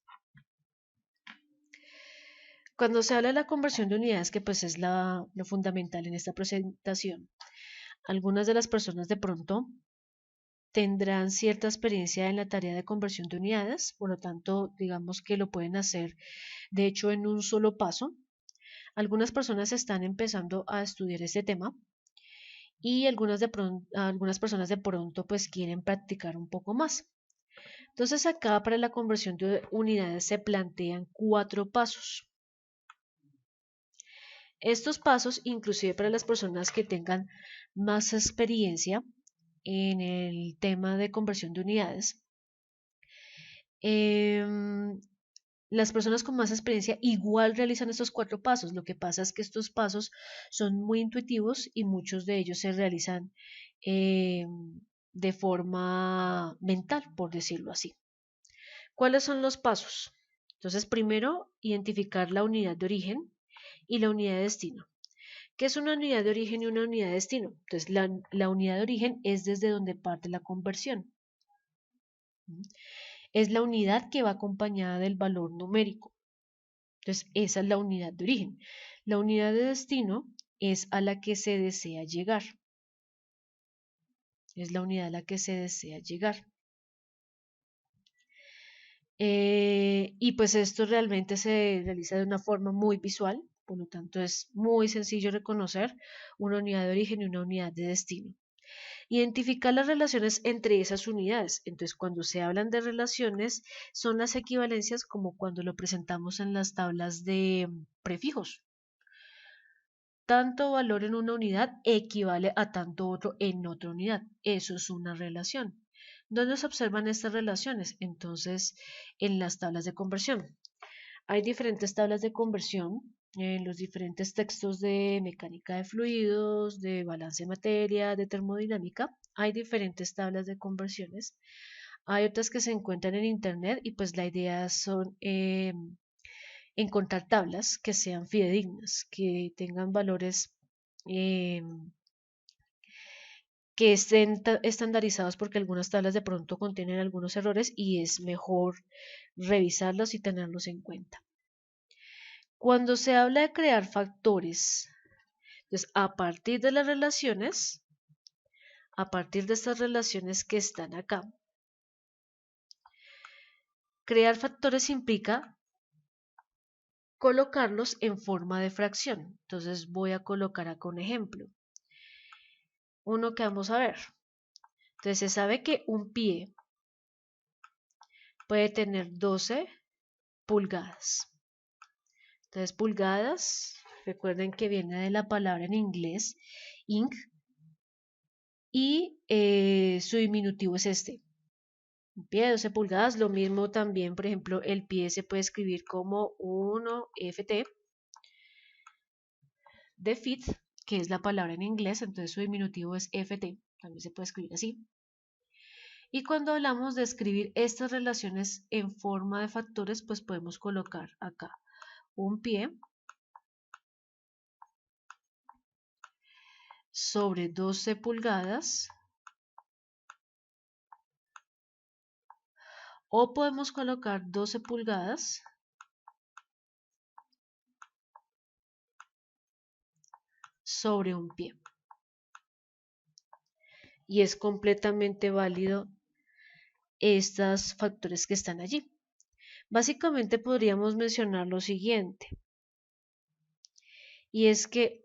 Cuando se habla de la conversión de unidades, que pues es lo fundamental en esta presentación, algunas de las personas de pronto tendrán cierta experiencia en la tarea de conversión de unidades, por lo tanto, digamos que lo pueden hacer, de hecho, en un solo paso. Algunas personas están empezando a estudiar este tema y algunas personas de pronto pues quieren practicar un poco más. Entonces acá para la conversión de unidades se plantean 4 pasos. Estos pasos, inclusive para las personas que tengan más experiencia en el tema de conversión de unidades, las personas con más experiencia igual realizan estos 4 pasos. Lo que pasa es que estos pasos son muy intuitivos y muchos de ellos se realizan de forma mental, por decirlo así. ¿Cuáles son los pasos? Entonces, primero, identificar la unidad de origen y la unidad de destino. ¿Qué es una unidad de origen y una unidad de destino? Entonces, la unidad de origen es desde donde parte la conversión. Es la unidad que va acompañada del valor numérico. Entonces, esa es la unidad de origen. La unidad de destino es a la que se desea llegar. Es la unidad a la que se desea llegar. Y pues esto realmente se realiza de una forma muy visual, por lo tanto es muy sencillo reconocer una unidad de origen y una unidad de destino. Identificar las relaciones entre esas unidades. Entonces, cuando se hablan de relaciones, son las equivalencias como cuando lo presentamos en las tablas de prefijos. Tanto valor en una unidad equivale a tanto otro en otra unidad. Eso es una relación. ¿Dónde se observan estas relaciones? Entonces, en las tablas de conversión. Hay diferentes tablas de conversión en los diferentes textos de mecánica de fluidos, de balance de materia, de termodinámica. Hay diferentes tablas de conversiones. Hay otras que se encuentran en internet y pues la idea son encontrar tablas que sean fidedignas, que tengan valores eh, que estén estandarizados, porque algunas tablas de pronto contienen algunos errores y es mejor revisarlos y tenerlos en cuenta. Cuando se habla de crear factores, entonces a partir de estas relaciones que están acá, crear factores implica colocarlos en forma de fracción. Entonces voy a colocar acá un ejemplo. Uno que vamos a ver. Entonces se sabe que un pie puede tener 12 pulgadas. Entonces pulgadas, recuerden que viene de la palabra en inglés inch y su diminutivo es este. Un pie de 12 pulgadas, lo mismo también, por ejemplo, el pie se puede escribir como 1ft de feet, que es la palabra en inglés, entonces su diminutivo es ft, también se puede escribir así. Y cuando hablamos de escribir estas relaciones en forma de factores, pues podemos colocar acá un pie sobre 12 pulgadas o podemos colocar 12 pulgadas sobre un pie. Y es completamente válido estos factores que están allí. Básicamente podríamos mencionar lo siguiente, y es que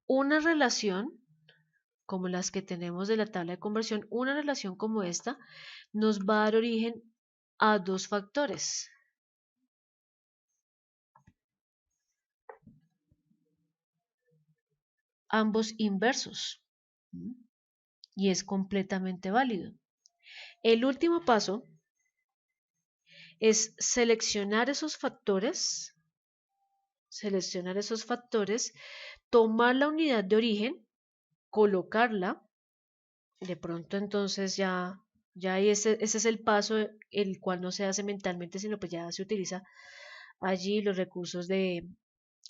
una relación como las que tenemos de la tabla de conversión, una relación como esta nos va a dar origen a dos factores. Ambos inversos. Y es completamente válido. El último paso es seleccionar esos factores, tomar la unidad de origen, colocarla, de pronto entonces ya ese es el paso, el cual no se hace mentalmente, sino pues ya se utiliza allí los recursos de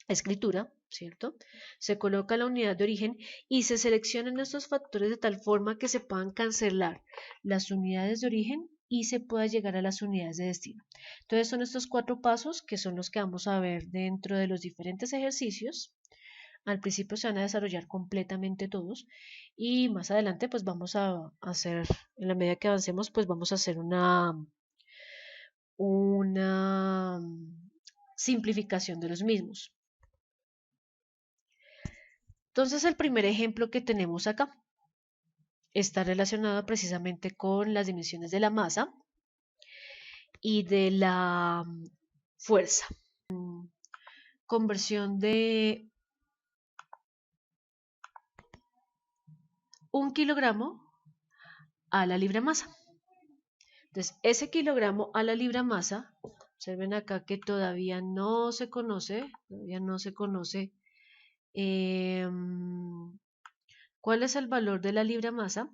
escritura, ¿cierto? Se coloca la unidad de origen y se seleccionan estos factores de tal forma que se puedan cancelar las unidades de origen y se pueda llegar a las unidades de destino. Entonces son estos 4 pasos que son los que vamos a ver dentro de los diferentes ejercicios. Al principio se van a desarrollar completamente todos y más adelante pues vamos a hacer, en la medida que avancemos, pues vamos a hacer una simplificación de los mismos. Entonces el primer ejemplo que tenemos acá está relacionado precisamente con las dimensiones de la masa y de la fuerza. Conversión de 1 kilogramo a la libra masa. Entonces, ese kilogramo a la libra masa, observen acá que todavía no se conoce cuál es el valor de la libra masa.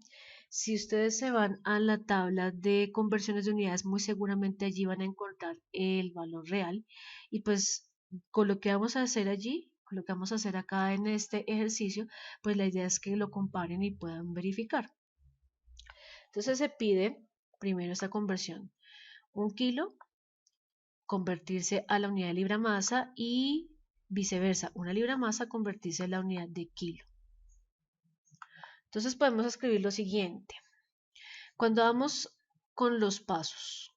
Si ustedes se van a la tabla de conversiones de unidades, muy seguramente allí van a encontrar el valor real. Y pues con lo que vamos a hacer allí, con lo que vamos a hacer acá en este ejercicio, pues la idea es que lo comparen y puedan verificar. Entonces se pide primero esta conversión. 1 kilo convertirse a la unidad de libra masa y viceversa, una libra masa convertirse a la unidad de kilo. Entonces podemos escribir lo siguiente. Cuando vamos con los pasos,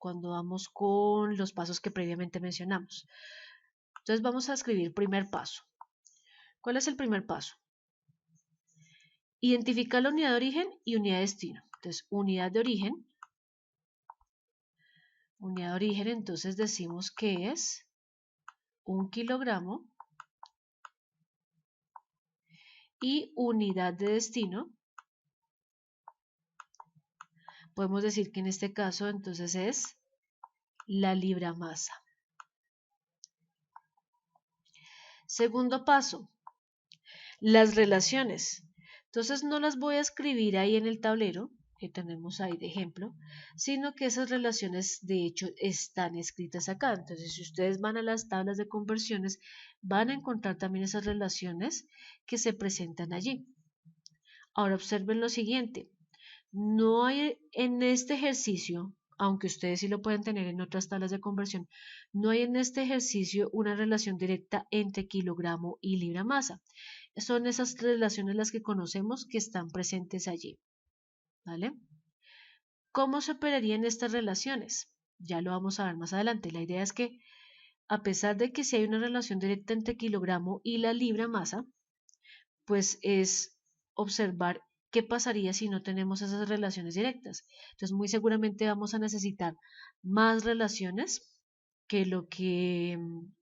que previamente mencionamos. Entonces vamos a escribir primer paso. ¿Cuál es el primer paso? Identificar la unidad de origen y unidad de destino. Entonces, unidad de origen, entonces decimos que es 1 kilogramo y unidad de destino. Podemos decir que en este caso entonces es la libra masa. Segundo paso, las relaciones. Entonces no las voy a escribir ahí en el tablero, que tenemos ahí de ejemplo, sino que esas relaciones de hecho están escritas acá. Entonces, si ustedes van a las tablas de conversiones, van a encontrar también esas relaciones que se presentan allí. Ahora observen lo siguiente, no hay en este ejercicio, aunque ustedes sí lo pueden tener en otras tablas de conversión, no hay en este ejercicio una relación directa entre kilogramo y libra masa. Son esas relaciones las que conocemos que están presentes allí. ¿Vale? ¿Cómo se operarían estas relaciones? Ya lo vamos a ver más adelante. La idea es que, a pesar de que si hay una relación directa entre kilogramo y la libra masa, pues es observar qué pasaría si no tenemos esas relaciones directas. Entonces, muy seguramente vamos a necesitar más relaciones que lo que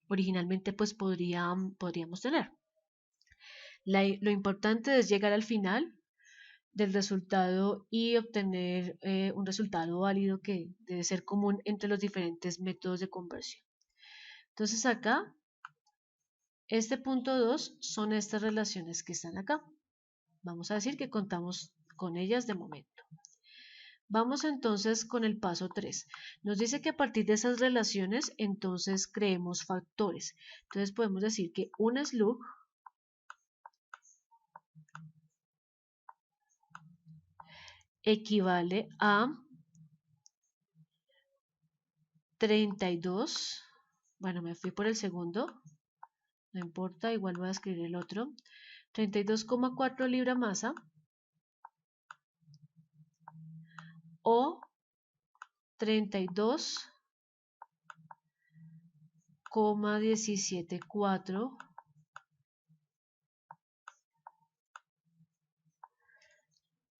originalmente pues podríamos tener. Lo importante es llegar al final del resultado y obtener un resultado válido que debe ser común entre los diferentes métodos de conversión. Entonces acá, este punto 2 son estas relaciones que están acá. Vamos a decir que contamos con ellas de momento. Vamos entonces con el paso 3. Nos dice que a partir de esas relaciones, entonces creemos factores. Entonces podemos decir que un slug equivale a 32, bueno, me fui por el segundo, no importa, igual voy a escribir el otro, 32,4 libra masa o 32,174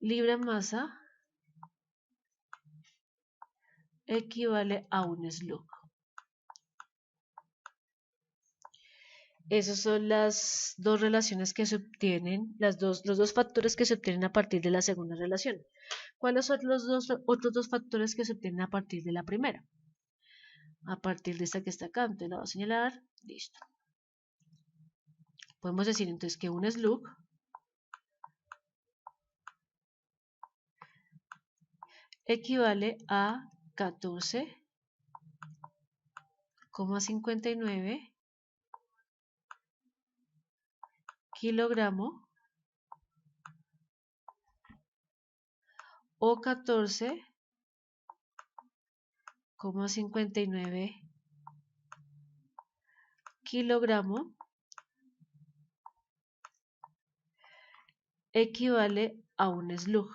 libra masa equivale a un slug. Esas son las dos relaciones que se obtienen, los dos factores que se obtienen a partir de la segunda relación. ¿Cuáles son los otros dos factores que se obtienen a partir de la primera? A partir de esta que está acá, entonces la voy a señalar, listo. Podemos decir entonces que un slug equivale a 14,59 kilogramos o 14,59 kilogramos equivale a un slug.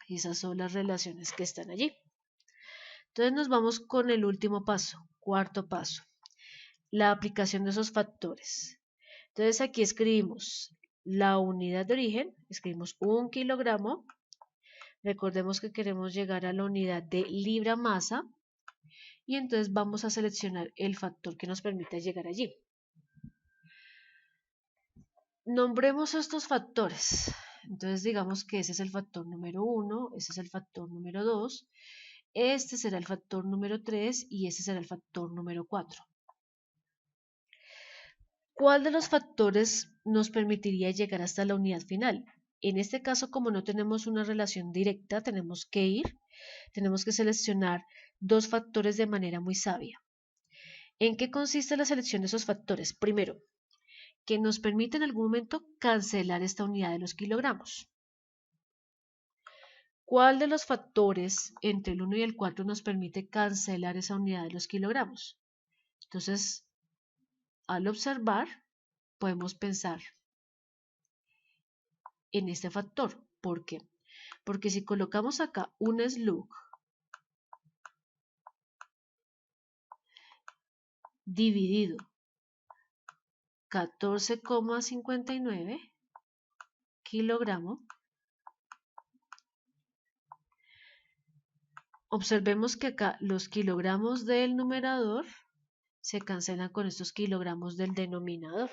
Y esas son las relaciones que están allí. Entonces nos vamos con el último paso, cuarto paso, la aplicación de esos factores. Entonces aquí escribimos la unidad de origen, escribimos 1 kilogramo. Recordemos que queremos llegar a la unidad de libra masa y entonces vamos a seleccionar el factor que nos permita llegar allí. Nombremos estos factores. Entonces digamos que ese es el factor número 1, ese es el factor número 2, este será el factor número 3 y este será el factor número 4. ¿Cuál de los factores nos permitiría llegar hasta la unidad final? En este caso, como no tenemos una relación directa, tenemos que seleccionar dos factores de manera muy sabia. ¿En qué consiste la selección de esos factores? Primero, que nos permite en algún momento cancelar esta unidad de los kilogramos. ¿Cuál de los factores entre el 1 y el 4 nos permite cancelar esa unidad de los kilogramos? Entonces, al observar, podemos pensar en este factor. ¿Por qué? Porque si colocamos acá un slug dividido 14,59 kilogramos, observemos que acá los kilogramos del numerador se cancelan con estos kilogramos del denominador.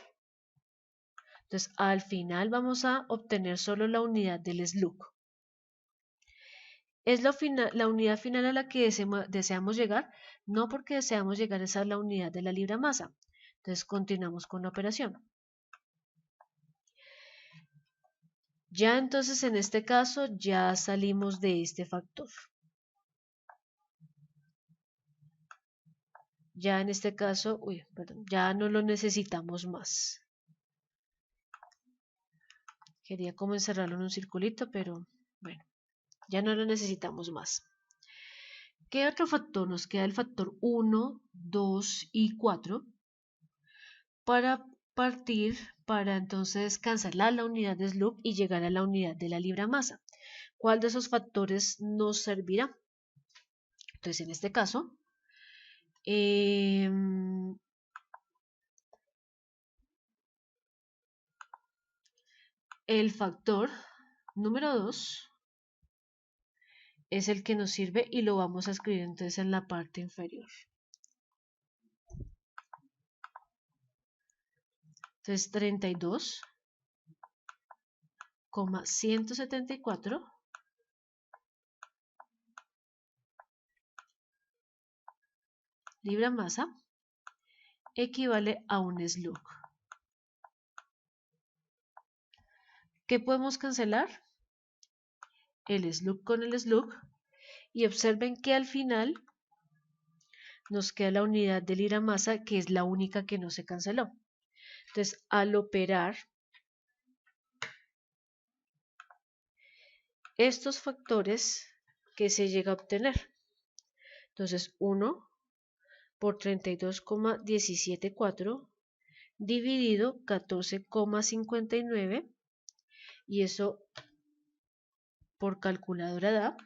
Entonces, al final vamos a obtener solo la unidad del slug. ¿Es la unidad final a la que deseamos llegar? No, porque deseamos llegar a esa la unidad de la libra masa. Entonces, continuamos con la operación. Ya entonces en este caso ya salimos de este factor. Ya en este caso, perdón, ya no lo necesitamos más. Quería como encerrarlo en un circulito, pero bueno, ya no lo necesitamos más. ¿Qué otro factor? Nos queda el factor 1, 2 y 4 para partir, para entonces cancelar la unidad de Sloop y llegar a la unidad de la libra masa. ¿Cuál de esos factores nos servirá? Entonces, en este caso, el factor número 2 es el que nos sirve y lo vamos a escribir entonces en la parte inferior. Entonces 32,174 libra masa equivale a un slug. ¿Qué podemos cancelar? El slug con el slug. Y observen que al final nos queda la unidad de libra masa, que es la única que no se canceló. Entonces, al operar estos factores, que se llega a obtener? Entonces, 1 por 32,174 dividido 14,59 y eso por calculadora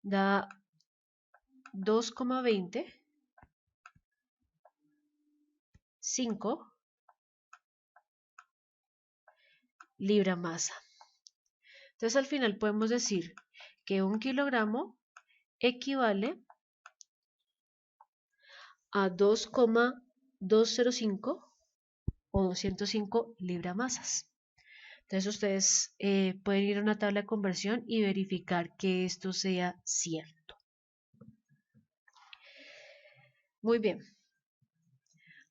da 2,20, 5 libra masa. Entonces al final podemos decir que 1 kilogramo equivale a 2,205 o 205 libra masas. Entonces ustedes pueden ir a una tabla de conversión y verificar que esto sea cierto. Muy bien.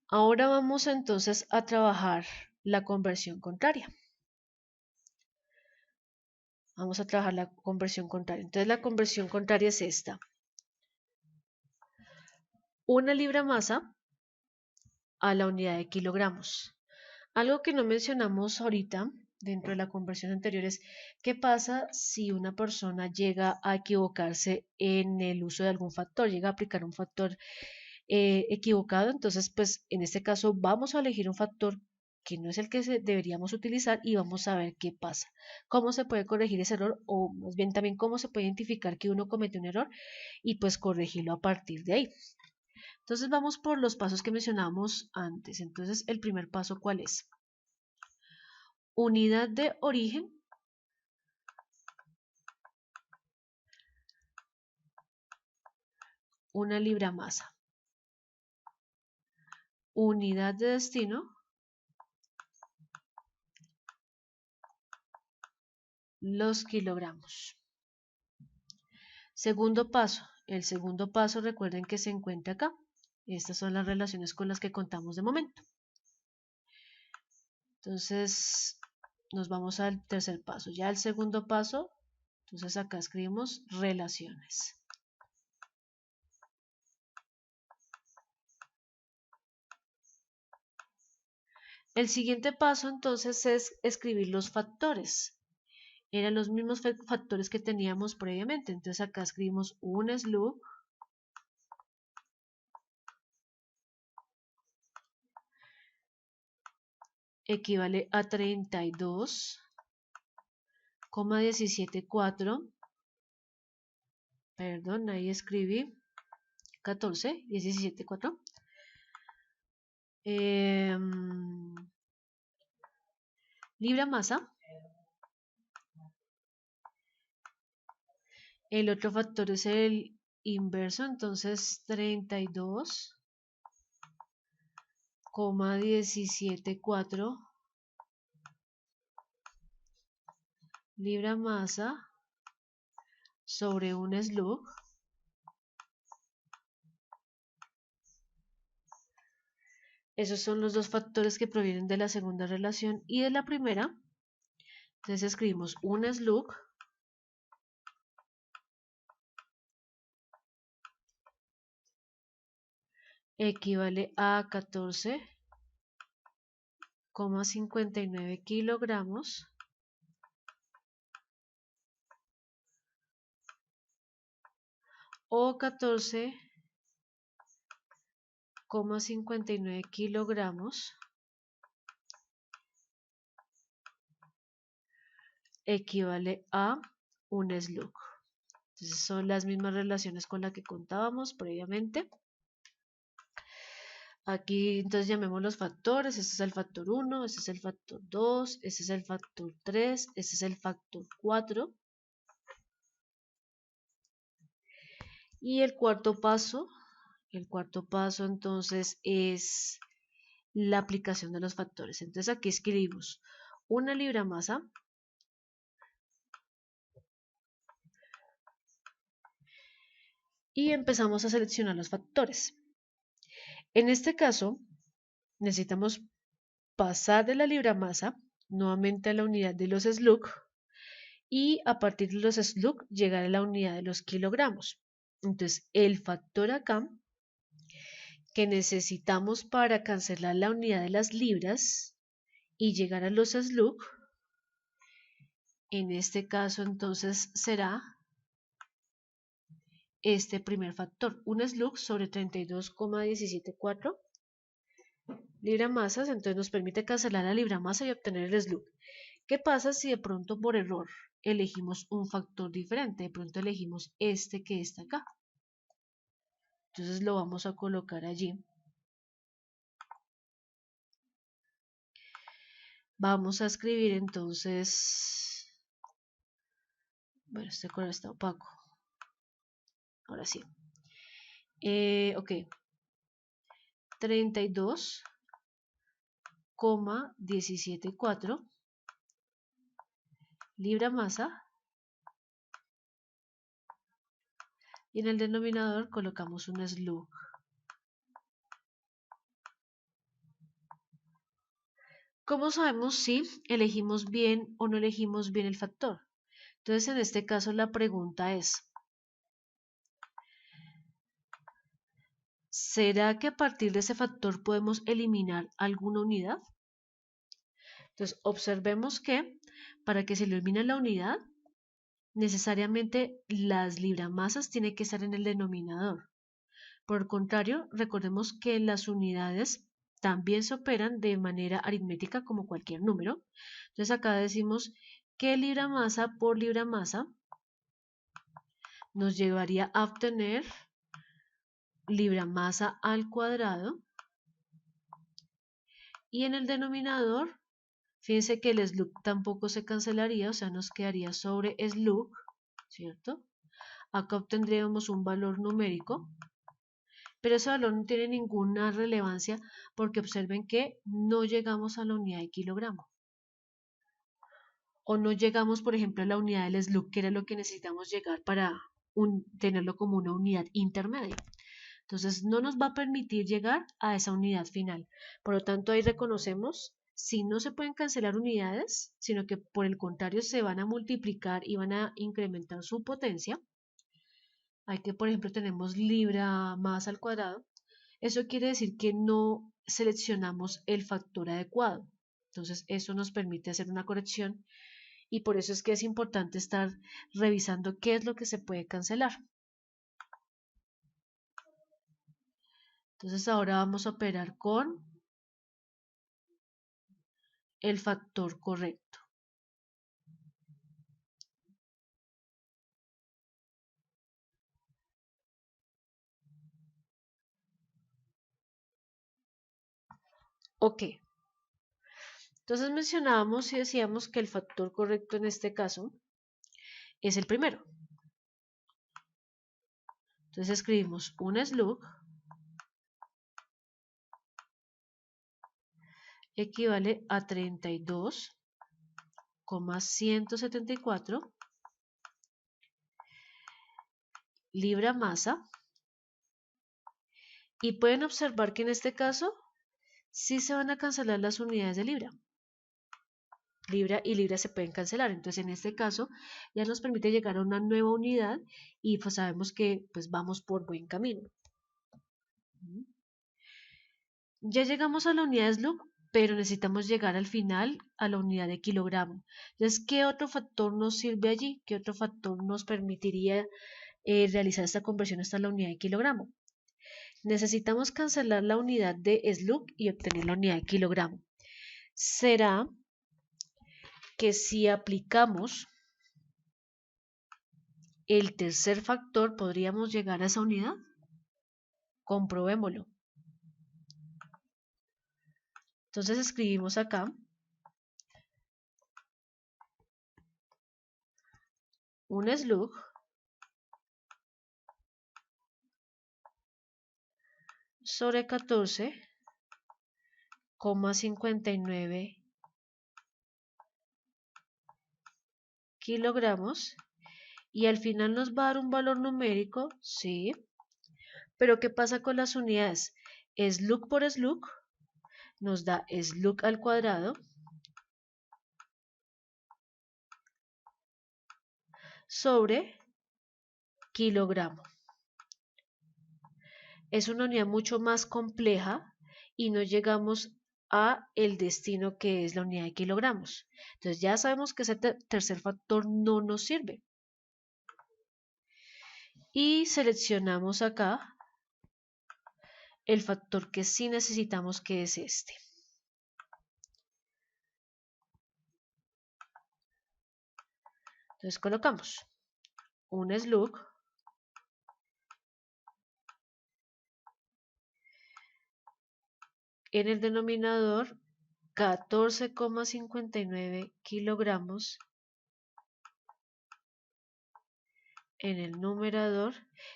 Ahora vamos entonces a trabajar la conversión contraria. Vamos a trabajar la conversión contraria. Entonces la conversión contraria es esta. Una libra masa a la unidad de kilogramos. Algo que no mencionamos ahorita dentro de la conversión anterior es qué pasa si una persona llega a equivocarse en el uso de algún factor, llega a aplicar un factor equivocado. Entonces, pues en este caso vamos a elegir un factor que no es el que deberíamos utilizar y vamos a ver qué pasa. Cómo se puede corregir ese error o más bien también cómo se puede identificar que uno cometió un error y pues corregirlo a partir de ahí. Entonces vamos por los pasos que mencionábamos antes. Entonces el primer paso, ¿cuál es? Unidad de origen una libra masa. Unidad de destino los kilogramos. Segundo paso. El segundo paso, recuerden que se encuentra acá. Estas son las relaciones con las que contamos de momento. Entonces, nos vamos al tercer paso. Ya el segundo paso, entonces acá escribimos relaciones. El siguiente paso, entonces, es escribir los factores. Eran los mismos factores que teníamos previamente. Entonces, acá escribimos un slug equivale a 32,174, perdón, ahí escribí 14, 17,4. Libra masa. El otro factor es el inverso, entonces 32,174 libra masa sobre un slug Esos son los dos factores que provienen de la segunda relación y de la primera. Entonces escribimos un slug equivale a 14,59 kilogramos o 14,59 kilogramos equivale a un slug. Entonces son las mismas relaciones con las que contábamos previamente. Aquí entonces llamemos los factores. Este es el factor 1, este es el factor 2, este es el factor 3, este es el factor 4. Y el cuarto paso entonces es la aplicación de los factores. Entonces aquí escribimos una libra masa y empezamos a seleccionar los factores. En este caso, necesitamos pasar de la libra masa nuevamente a la unidad de los slug y a partir de los slug llegar a la unidad de los kilogramos. Entonces, el factor acá que necesitamos para cancelar la unidad de las libras y llegar a los slug, en este caso entonces será este primer factor, un slug sobre 32,174 libra masas, entonces nos permite cancelar la libra masa y obtener el slug. ¿Qué pasa si de pronto por error elegimos un factor diferente? De pronto elegimos este que está acá. Entonces lo vamos a colocar allí. Vamos a escribir entonces, bueno, este color está opaco. Ahora sí. Ok. 32,174 libra masa. Y en el denominador colocamos un slug. ¿Cómo sabemos si elegimos bien o no elegimos bien el factor? Entonces, en este caso, la pregunta es, ¿será que a partir de ese factor podemos eliminar alguna unidad? Entonces, observemos que para que se elimine la unidad, necesariamente las libramasas tienen que estar en el denominador. Por el contrario, recordemos que las unidades también se operan de manera aritmética como cualquier número. Entonces acá decimos que libra masa por libra masa nos llevaría a obtener libra masa al cuadrado. Y en el denominador, fíjense que el slug tampoco se cancelaría, o sea, nos quedaría sobre slug, ¿cierto? Acá obtendríamos un valor numérico, pero ese valor no tiene ninguna relevancia porque observen que no llegamos a la unidad de kilogramo. O no llegamos, por ejemplo, a la unidad del slug, que era lo que necesitamos llegar para tenerlo como una unidad intermedia. Entonces, no nos va a permitir llegar a esa unidad final. Por lo tanto, ahí reconocemos si no se pueden cancelar unidades, sino que por el contrario se van a multiplicar y van a incrementar su potencia. Hay que, por ejemplo, tenemos libra más al cuadrado. Eso quiere decir que no seleccionamos el factor adecuado. Entonces, eso nos permite hacer una corrección y por eso es que es importante estar revisando qué es lo que se puede cancelar. Entonces, ahora vamos a operar con el factor correcto. Ok. Entonces mencionábamos y decíamos que el factor correcto en este caso es el primero. Entonces escribimos un slug equivale a 32,174 libra masa. Y pueden observar que en este caso sí se van a cancelar las unidades de libra. Libra y libra se pueden cancelar. Entonces, en este caso, ya nos permite llegar a una nueva unidad y pues sabemos que pues vamos por buen camino. Ya llegamos a la unidad de SLUC, pero necesitamos llegar al final a la unidad de kilogramo. Entonces, ¿qué otro factor nos sirve allí? ¿Qué otro factor nos permitiría realizar esta conversión hasta la unidad de kilogramo? Necesitamos cancelar la unidad de SLUC y obtener la unidad de kilogramo. Será que si aplicamos el tercer factor, ¿podríamos llegar a esa unidad? Comprobémoslo. Entonces escribimos acá un SLUC sobre 14,59 kilogramos y al final nos va a dar un valor numérico, sí, pero ¿qué pasa con las unidades? SLUC por SLUC nos da SLUC al cuadrado sobre kilogramo. Es una unidad mucho más compleja y no llegamos a el destino que es la unidad de kilogramos. Entonces ya sabemos que ese tercer factor no nos sirve. Y seleccionamos acá el factor que sí necesitamos, que es este. Entonces colocamos un SLUC en el denominador 14,59 kilogramos en el numerador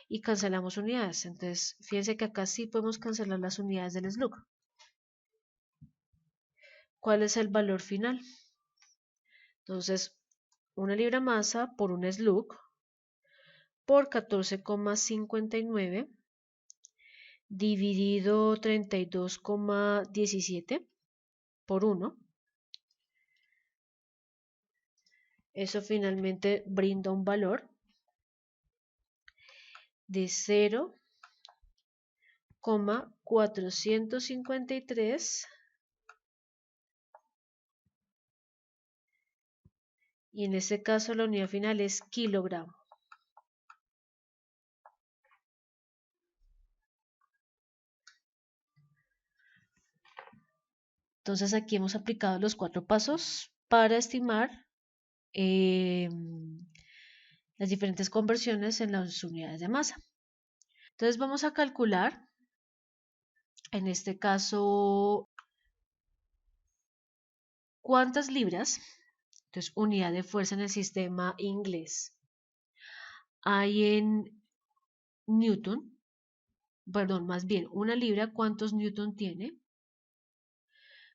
y cancelamos unidades. Entonces fíjense que acá sí podemos cancelar las unidades del SLUC. ¿Cuál es el valor final? Entonces, una libra masa por un SLUC por 14,59 dividido 32,17 por 1. Eso finalmente brinda un valor de 0,453 y en este caso la unidad final es kilogramo. Entonces aquí hemos aplicado los 4 pasos para estimar las diferentes conversiones en las unidades de masa. Entonces vamos a calcular, en este caso, ¿cuántas libras? Entonces, unidad de fuerza en el sistema inglés hay en Newton. Perdón, más bien, una libra, ¿cuántos Newton tiene?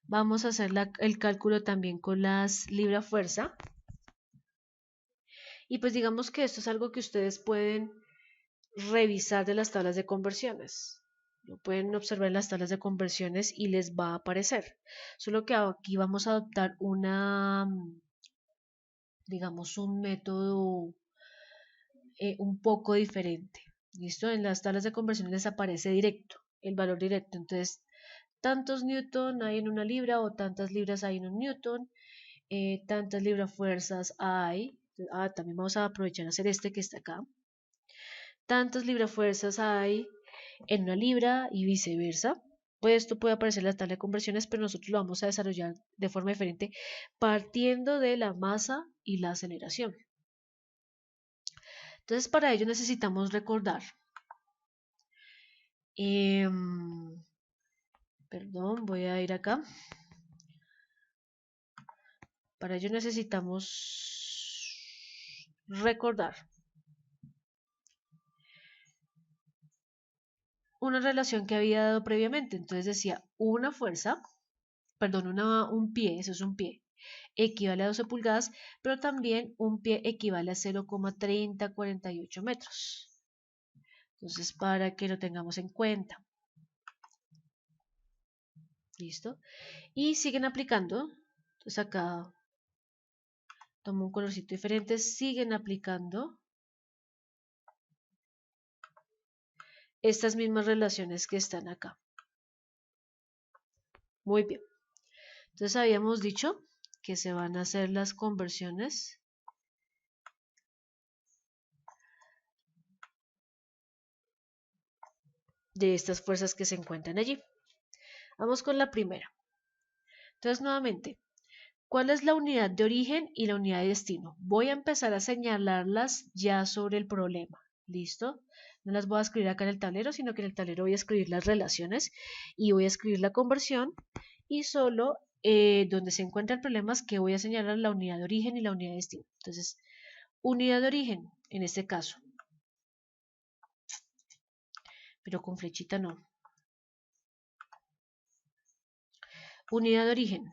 Vamos a hacer el cálculo también con las libra fuerza. Y pues digamos que esto es algo que ustedes pueden revisar de las tablas de conversiones. Lo pueden observar en las tablas de conversiones y les va a aparecer. Solo que aquí vamos a adoptar digamos, un método un poco diferente. ¿Listo? En las tablas de conversiones les aparece directo, el valor directo. Entonces, tantos newton hay en una libra o tantas libras hay en un newton, tantas libra fuerzas hay. También vamos a aprovechar a hacer este que está acá. Tantas libra fuerzas hay en una libra y viceversa. Pues esto puede aparecer en la tabla de conversiones, pero nosotros lo vamos a desarrollar de forma diferente partiendo de la masa y la aceleración. Entonces, para ello necesitamos recordar, perdón, voy a ir acá. Para ello necesitamos recordar una relación que había dado previamente. Entonces decía una fuerza, perdón, un pie, eso es un pie, equivale a 12 pulgadas, pero también un pie equivale a 0,3048 metros. Entonces, para que lo tengamos en cuenta. ¿Listo? Y siguen aplicando. Entonces acá tomo un colorcito diferente. Siguen aplicando estas mismas relaciones que están acá. Muy bien. Entonces habíamos dicho que se van a hacer las conversiones de estas fuerzas que se encuentran allí. Vamos con la primera. Entonces nuevamente, ¿cuál es la unidad de origen y la unidad de destino? Voy a empezar a señalarlas ya sobre el problema. ¿Listo? No las voy a escribir acá en el tablero, sino que en el tablero voy a escribir las relaciones y voy a escribir la conversión y solo donde se encuentra el problema es que voy a señalar la unidad de origen y la unidad de destino. Entonces, unidad de origen, en este caso, pero con flechita no. Unidad de origen,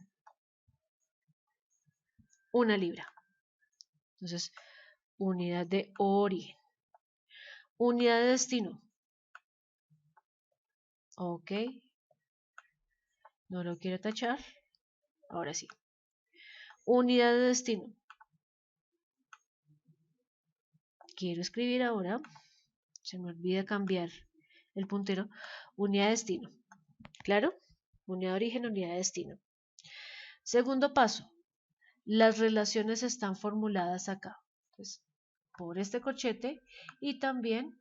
1 libra. Entonces, unidad de origen. Unidad de destino. Ok. No lo quiero tachar. Ahora sí. Unidad de destino. Quiero escribir ahora. Se me olvida cambiar el puntero. Unidad de destino. ¿Claro? Unidad de origen, unidad de destino. Segundo paso. Las relaciones están formuladas acá. Entonces, por este corchete y también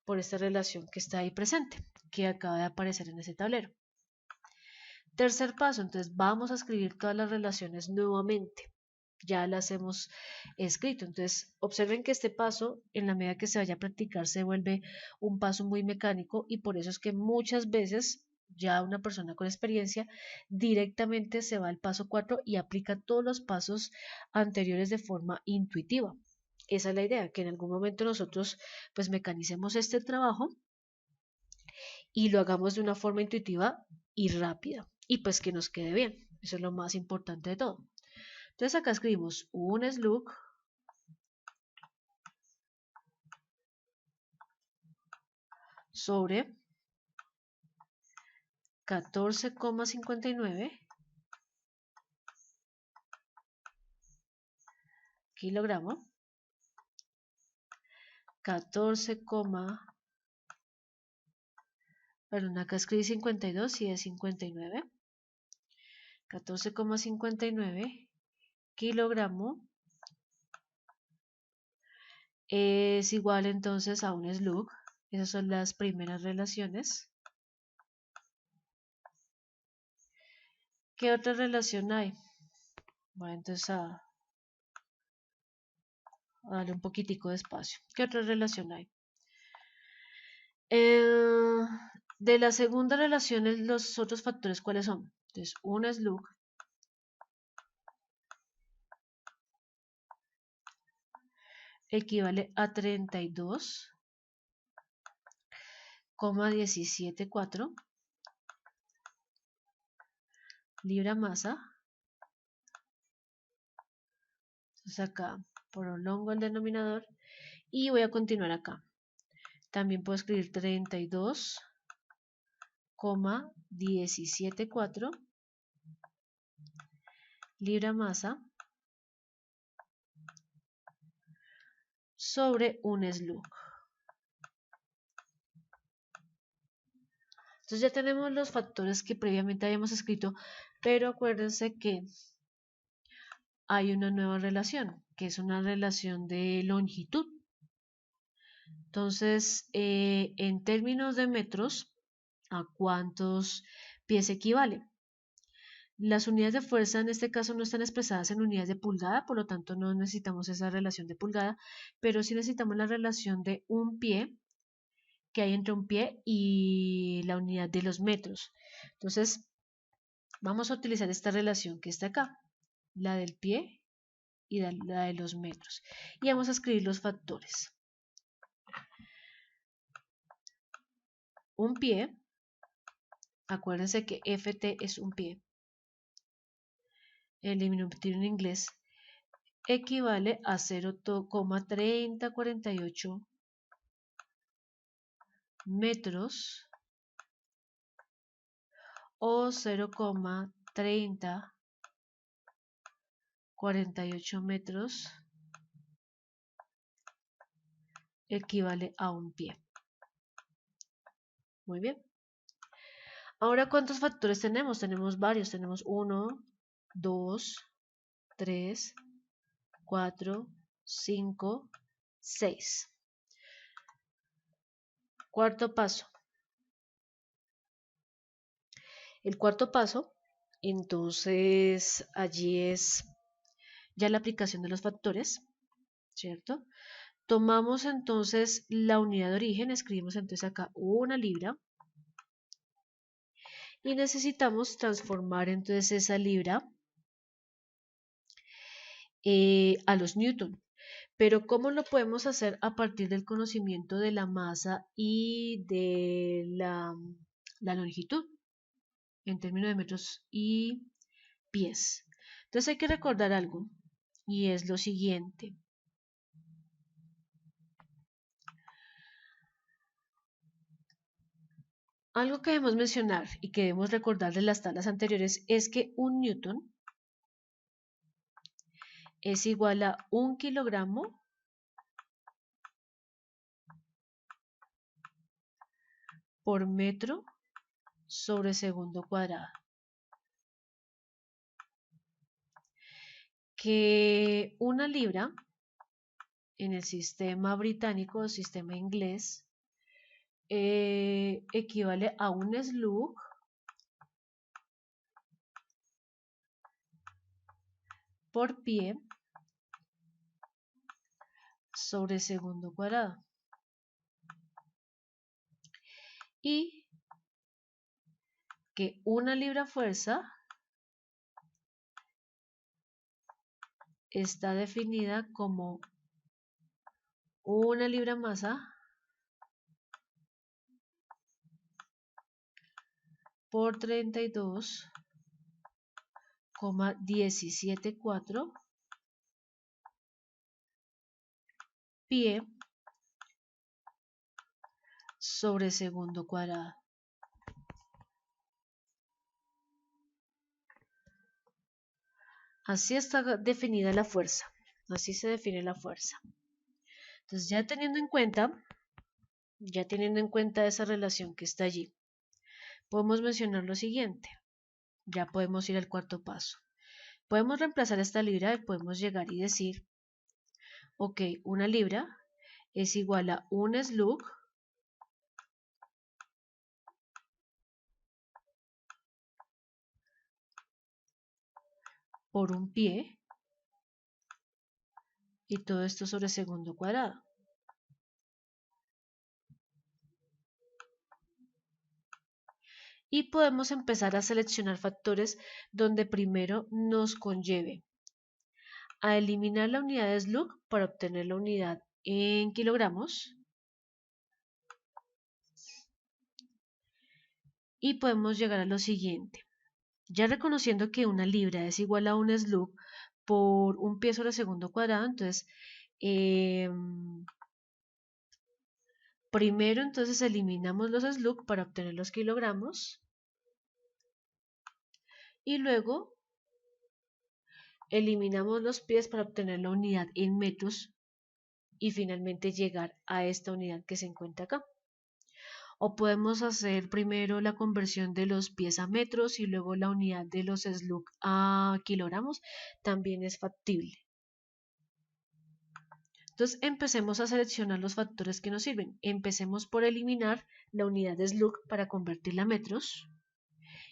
por esta relación que está ahí presente, que acaba de aparecer en ese tablero. Tercer paso, entonces vamos a escribir todas las relaciones nuevamente. Ya las hemos escrito. Entonces, observen que este paso, en la medida que se vaya a practicar, se vuelve un paso muy mecánico y por eso es que muchas veces ya una persona con experiencia directamente se va al paso 4 y aplica todos los pasos anteriores de forma intuitiva. Esa es la idea, que en algún momento nosotros pues mecanicemos este trabajo y lo hagamos de una forma intuitiva y rápida y pues que nos quede bien. Eso es lo más importante de todo. Entonces acá escribimos un slug sobre 14,59 kilogramos, 14, perdón, acá escribí 52 y es 59, 14,59 kilogramos es igual entonces a un slug. Esas son las primeras relaciones. ¿Qué otra relación hay? Voy entonces a darle un poquitico de espacio. ¿Qué otra relación hay? De la segunda relación, los otros factores, ¿cuáles son? Entonces, un slug equivale a 32,174 libra masa. Entonces acá prolongo el denominador y voy a continuar acá. También puedo escribir 32,174 libra masa sobre un slug. Entonces ya tenemos los factores que previamente habíamos escrito, pero acuérdense que hay una nueva relación, que es una relación de longitud. Entonces, en términos de metros, ¿a cuántos pies equivale? Las unidades de fuerza en este caso no están expresadas en unidades de pulgada, por lo tanto no necesitamos esa relación de pulgada, pero sí necesitamos la relación de un pie que hay entre un pie y la unidad de los metros. Entonces, vamos a utilizar esta relación que está acá, la del pie y la de los metros. Y vamos a escribir los factores. Un pie, acuérdense que Ft es un pie. El diminutivo en inglés equivale a 0,3048 metros o 0,3048 metros equivale a un pie. Muy bien. Ahora, ¿cuántos factores tenemos? Tenemos varios. Tenemos 1, 2, 3, 4, 5, 6. Cuarto paso. El cuarto paso, entonces, allí es ya la aplicación de los factores, ¿cierto? Tomamos entonces la unidad de origen, escribimos entonces acá 1 libra y necesitamos transformar entonces esa libra a los newton. Pero ¿cómo lo podemos hacer a partir del conocimiento de la masa y de la longitud en términos de metros y pies? Entonces hay que recordar algo y es lo siguiente. Algo que debemos mencionar y que debemos recordar de las tablas anteriores es que un newton es igual a 1 kilogramo por metro sobre segundo cuadrado. Que una libra en el sistema británico o sistema inglés equivale a un slug por pie sobre segundo cuadrado. Y que una libra fuerza está definida como una libra masa por 32,174 pie sobre segundo cuadrado. Así está definida la fuerza. Así se define la fuerza. Entonces, ya teniendo en cuenta esa relación que está allí, podemos mencionar lo siguiente. Ya podemos ir al cuarto paso. Podemos reemplazar esta libra y podemos llegar y decir, ok, una libra es igual a un slug por un pie y todo esto sobre segundo cuadrado. Y podemos empezar a seleccionar factores donde primero nos conlleve a eliminar la unidad de slug para obtener la unidad en kilogramos. Y podemos llegar a lo siguiente. Ya reconociendo que una libra es igual a un slug por un pie sobre segundo cuadrado, entonces primero entonces eliminamos los slug para obtener los kilogramos y luego eliminamos los pies para obtener la unidad en metros y finalmente llegar a esta unidad que se encuentra acá. O podemos hacer primero la conversión de los pies a metros y luego la unidad de los slug a kilogramos, también es factible. Entonces empecemos a seleccionar los factores que nos sirven. Empecemos por eliminar la unidad de slug para convertirla a metros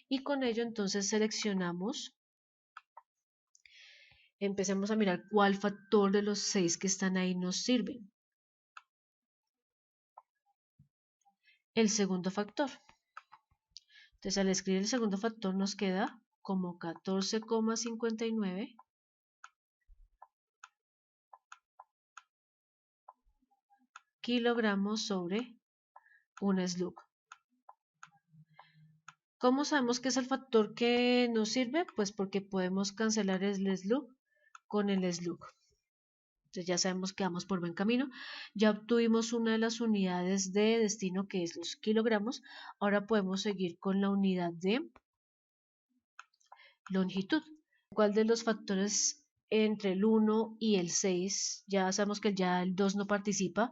y con ello entonces empecemos a mirar cuál factor de los 6 que están ahí nos sirve. El segundo factor. Entonces al escribir el segundo factor nos queda como 14,59 kilogramos sobre un slug. ¿Cómo sabemos que es el factor que nos sirve? Pues porque podemos cancelar el slug con el slug. Entonces ya sabemos que vamos por buen camino. Ya obtuvimos una de las unidades de destino que es los kilogramos. Ahora podemos seguir con la unidad de longitud. ¿Cuál de los factores entre el 1 y el 6? Ya sabemos que ya el 2 no participa.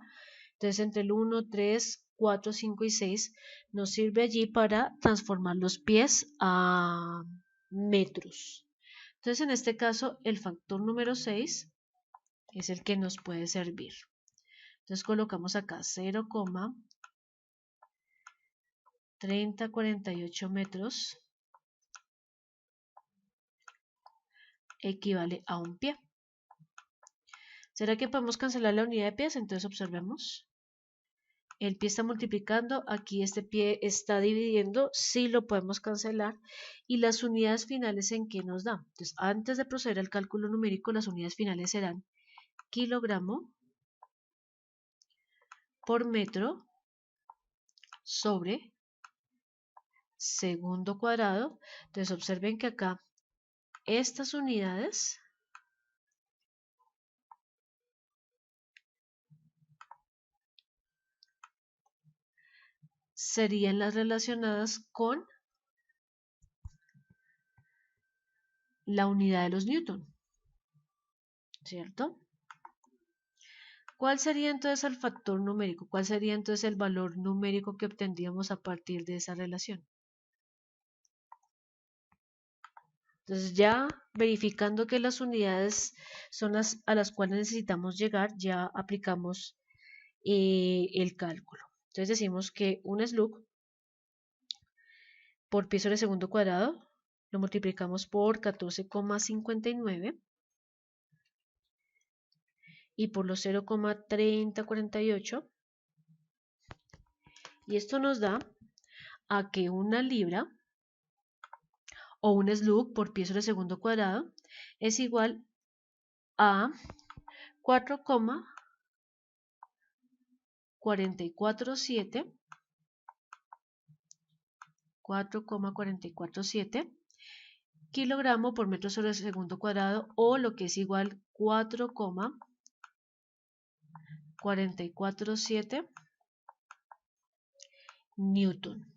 Entonces entre el 1, 3, 4, 5 y 6 nos sirve allí para transformar los pies a metros. Entonces en este caso el factor número 6 es el que nos puede servir. Entonces colocamos acá 0,3048 metros equivale a un pie. ¿Será que podemos cancelar la unidad de pies? Entonces observemos. El pie está multiplicando, aquí este pie está dividiendo, sí lo podemos cancelar. Y las unidades finales, ¿en qué nos da? Entonces, antes de proceder al cálculo numérico, las unidades finales serán kilogramo por metro sobre segundo cuadrado. Entonces, observen que acá estas unidades serían las relacionadas con la unidad de los newton, ¿cierto? ¿Cuál sería entonces el factor numérico? ¿Cuál sería entonces el valor numérico que obtendríamos a partir de esa relación? Entonces ya verificando que las unidades son las a las cuales necesitamos llegar, ya aplicamos el cálculo. Entonces decimos que un slug por pie sobre segundo cuadrado lo multiplicamos por 14,59 y por los 0,3048 y esto nos da a que una libra o un slug por pie sobre segundo cuadrado es igual a 4,447 kilogramos por metro sobre segundo cuadrado o lo que es igual 4,447 newton.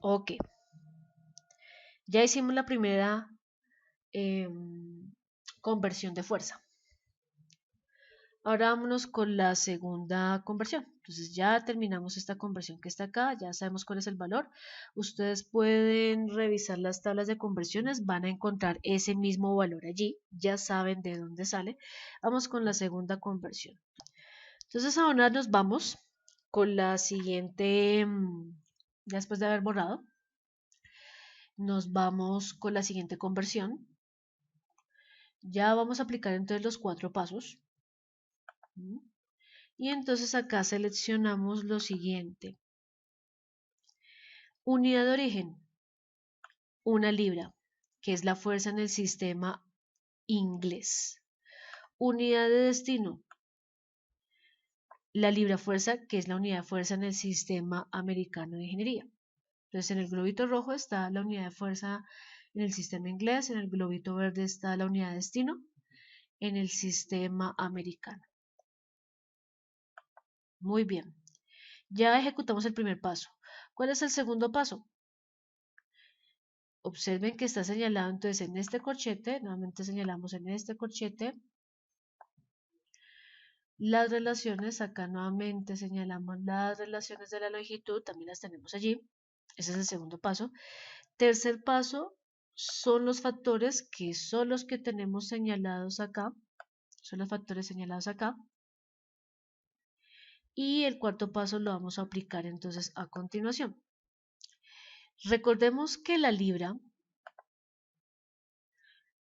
Ok, ya hicimos la primera conversión de fuerza. Ahora vámonos con la segunda conversión. Entonces ya terminamos esta conversión que está acá, ya sabemos cuál es el valor. Ustedes pueden revisar las tablas de conversiones, van a encontrar ese mismo valor allí, ya saben de dónde sale. Vamos con la segunda conversión. Entonces ahora nos vamos con la siguiente, ya después de haber borrado, nos vamos con la siguiente conversión. Ya vamos a aplicar entonces los 4 pasos. Y entonces acá seleccionamos lo siguiente. Unidad de origen, 1 libra, que es la fuerza en el sistema inglés. Unidad de destino, la libra fuerza, que es la unidad de fuerza en el sistema americano de ingeniería. Entonces en el globito rojo está la unidad de fuerza en el sistema inglés, en el globito verde está la unidad de destino en el sistema americano. Muy bien. Ya ejecutamos el primer paso. ¿Cuál es el segundo paso? Observen que está señalado entonces en este corchete, nuevamente señalamos en este corchete las relaciones, acá nuevamente señalamos las relaciones de la longitud, también las tenemos allí, ese es el segundo paso. Tercer paso son los factores que son los que tenemos señalados acá, son los factores señalados acá. Y el cuarto paso lo vamos a aplicar entonces a continuación. Recordemos que la libra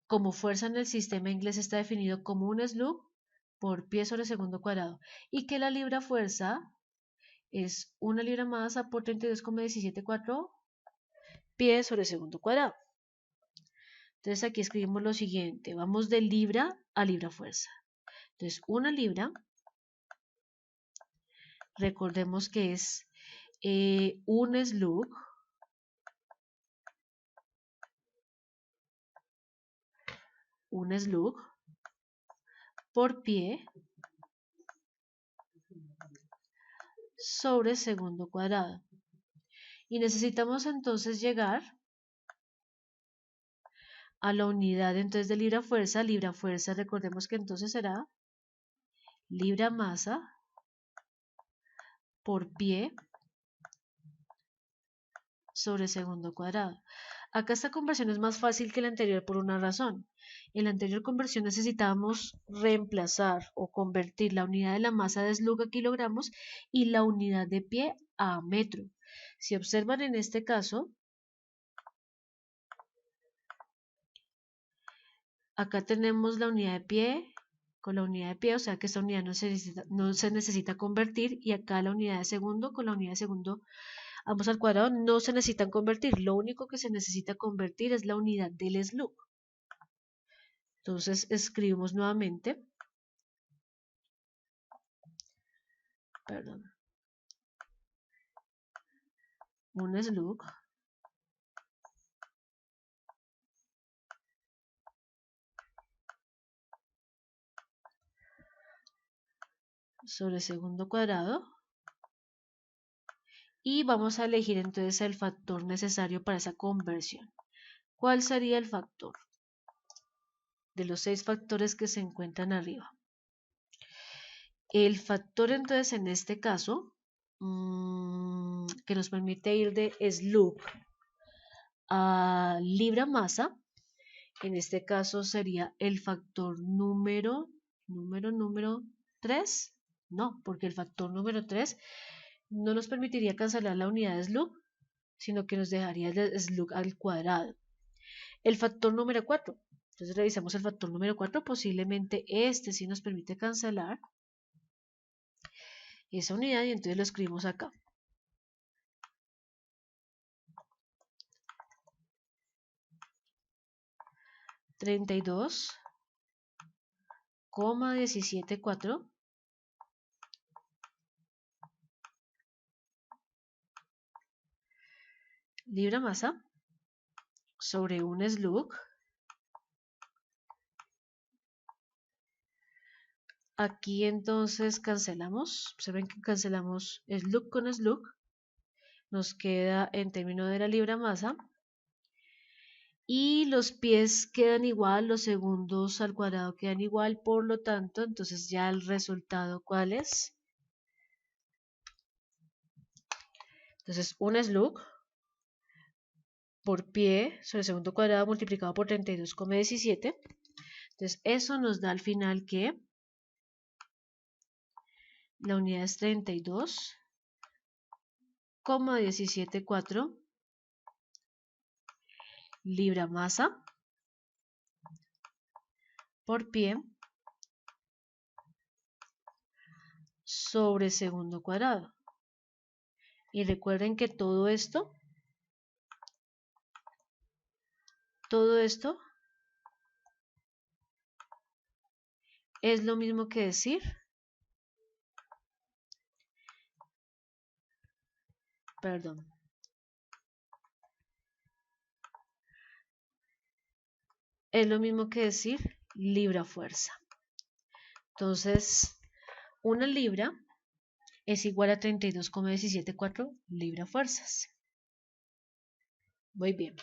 como fuerza en el sistema inglés está definido como un slug por pie sobre segundo cuadrado y que la libra fuerza es una libra masa por 32,174 pies sobre segundo cuadrado. Entonces aquí escribimos lo siguiente, vamos de libra a libra fuerza. Entonces una libra, recordemos que es un slug por pie sobre segundo cuadrado. Y necesitamos entonces llegar a la unidad entonces de libra fuerza, recordemos que entonces será libra masa por pie sobre segundo cuadrado. Acá esta conversión es más fácil que la anterior por una razón. En la anterior conversión necesitábamos reemplazar o convertir la unidad de la masa de slug a kilogramos y la unidad de pie a metro. Si observan en este caso, acá tenemos la unidad de pie con la unidad de pie, o sea que esta unidad no se necesita convertir, y acá la unidad de segundo con la unidad de segundo, ambos al cuadrado, no se necesitan convertir. Lo único que se necesita convertir es la unidad del slug. Entonces escribimos nuevamente, perdón, un slug sobre segundo cuadrado, y vamos a elegir entonces el factor necesario para esa conversión. ¿Cuál sería el factor de los 6 factores que se encuentran arriba? El factor entonces en este caso que nos permite ir de slug a libra masa, en este caso sería el factor número 3. No, porque el factor número 3 no nos permitiría cancelar la unidad de slug, sino que nos dejaría el slug al cuadrado. El factor número 4. Entonces revisamos el factor número 4. Posiblemente este sí nos permite cancelar esa unidad y entonces lo escribimos acá. 32,174 libra masa sobre un slug. Aquí entonces cancelamos, observen que cancelamos slug con slug, nos queda en términos de la libra masa, y los pies quedan igual, los segundos al cuadrado quedan igual, por lo tanto, entonces ya el resultado, ¿cuál es? Entonces, un slug por pie sobre segundo cuadrado multiplicado por 32,17. Entonces, eso nos da al final que la unidad es 32,174 libra masa por pie sobre segundo cuadrado. Y recuerden que todo esto es lo mismo que decir, perdón, es lo mismo que decir libra fuerza. Entonces, una libra es igual a 32,174 libra fuerzas. Muy bien.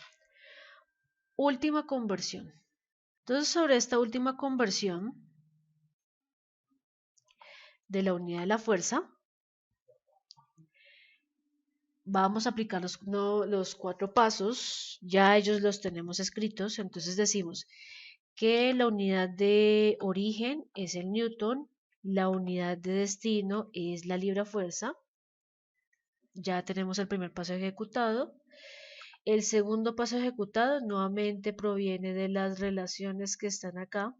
Última conversión. Entonces, sobre esta última conversión de la unidad de la fuerza, vamos a aplicar los 4 pasos. Ya ellos los tenemos escritos. Entonces decimos que la unidad de origen es el newton, la unidad de destino es la libra fuerza. Ya tenemos el primer paso ejecutado. El segundo paso ejecutado nuevamente proviene de las relaciones que están acá.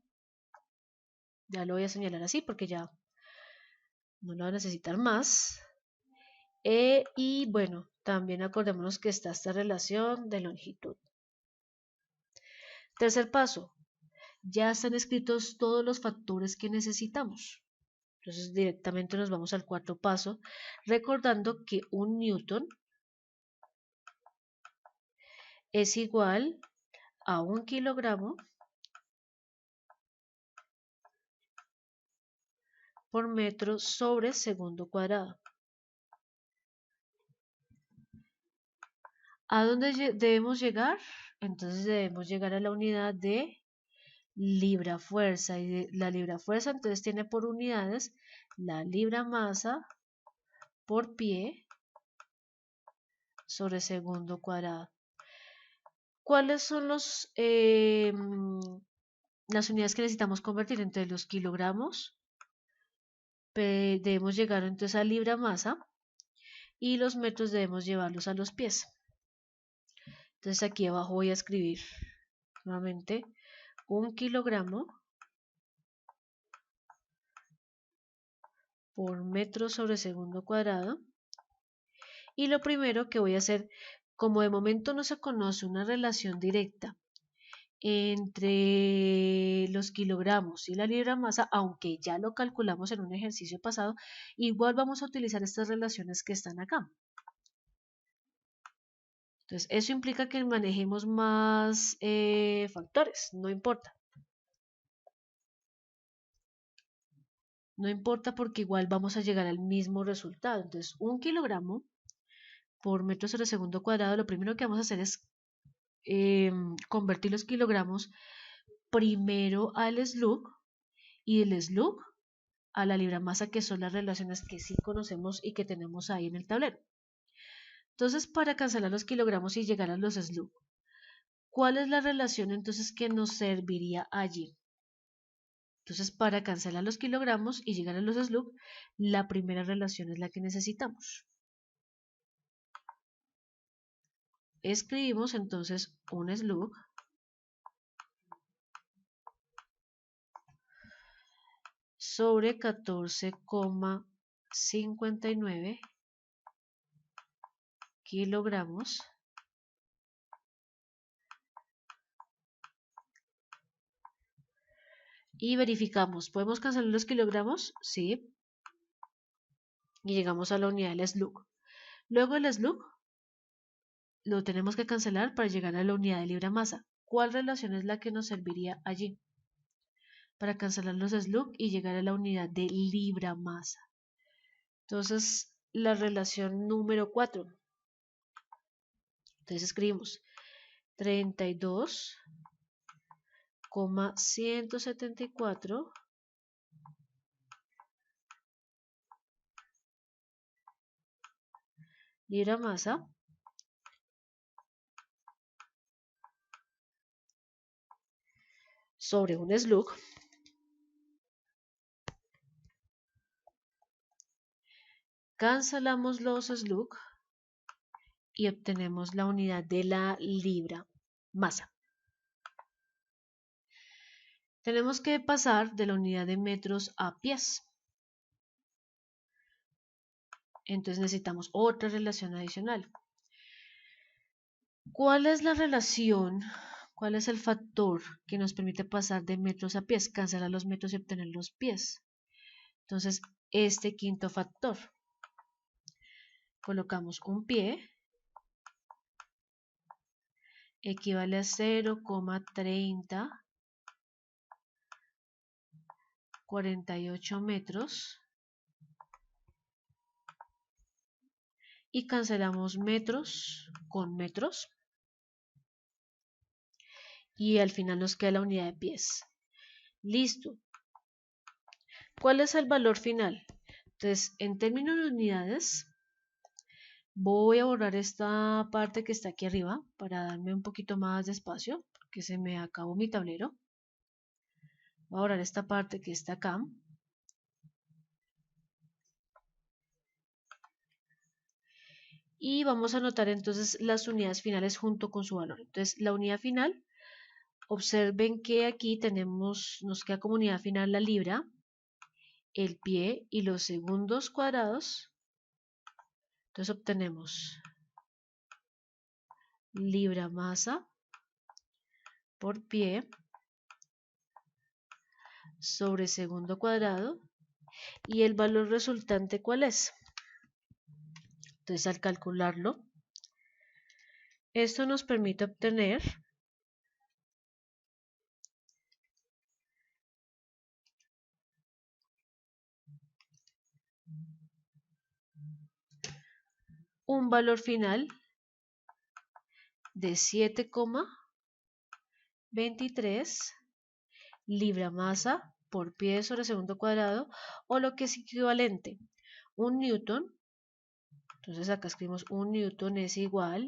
Ya lo voy a señalar así porque ya no lo va a necesitar más. Y bueno, también acordémonos que está esta relación de longitud. Tercer paso, ya están escritos todos los factores que necesitamos. Entonces directamente nos vamos al cuarto paso, recordando que un newton es igual a 1 kilogramo por metro sobre segundo cuadrado. ¿A dónde debemos llegar? Entonces debemos llegar a la unidad de libra fuerza. Y la libra fuerza entonces tiene por unidades la libra masa por pie sobre segundo cuadrado. ¿Cuáles son las unidades que necesitamos convertir? Entre los kilogramos debemos llegar entonces a libra masa y los metros debemos llevarlos a los pies. Entonces aquí abajo voy a escribir nuevamente 1 kilogramo por metro sobre segundo cuadrado. Y lo primero que voy a hacer, como de momento no se conoce una relación directa entre los kilogramos y la libra masa, aunque ya lo calculamos en un ejercicio pasado, igual vamos a utilizar estas relaciones que están acá. Entonces, eso implica que manejemos más factores, no importa. No importa porque igual vamos a llegar al mismo resultado. Entonces, 1 kilogramo por metro sobre segundo cuadrado, lo primero que vamos a hacer es convertir los kilogramos primero al SLUG y del SLUG a la libra masa, que son las relaciones que sí conocemos y que tenemos ahí en el tablero. Entonces, para cancelar los kilogramos y llegar a los SLUG, ¿cuál es la relación entonces que nos serviría allí? Entonces, para cancelar los kilogramos y llegar a los SLUG, la primera relación es la que necesitamos. Escribimos entonces un SLUG sobre 14,59 kilogramos y verificamos. ¿Podemos cancelar los kilogramos? Sí. Y llegamos a la unidad del SLUG. Luego el SLUG lo tenemos que cancelar para llegar a la unidad de libra masa. ¿Cuál relación es la que nos serviría allí? Para cancelar los SLUG y llegar a la unidad de libra masa. Entonces, la relación número 4. Entonces escribimos 32,174 libra masa sobre un SLUG cancelamos los SLUG y obtenemos la unidad de la libra masa. Tenemos que pasar de la unidad de metros a pies. Entonces necesitamos otra relación adicional. ¿Cuál es la relación? ¿Cuál es el factor que nos permite pasar de metros a pies? Cancelar los metros y obtener los pies. Entonces, este quinto factor. Colocamos un pie. Equivale a 0,3048 metros. Y cancelamos metros con metros. Y al final nos queda la unidad de pies. Listo. ¿Cuál es el valor final? Entonces, en términos de unidades, voy a borrar esta parte que está aquí arriba para darme un poquito más de espacio, porque se me acabó mi tablero. Voy a borrar esta parte que está acá. Y vamos a anotar entonces las unidades finales junto con su valor. Entonces, la unidad final, observen que aquí nos queda como unidad final la libra, el pie y los segundos cuadrados. Entonces obtenemos libra masa por pie sobre segundo cuadrado. ¿Y el valor resultante cuál es? Entonces, al calcularlo, esto nos permite obtener un valor final de 7,23 libra masa por pie sobre segundo cuadrado, o lo que es equivalente, un newton. Entonces acá escribimos un newton es igual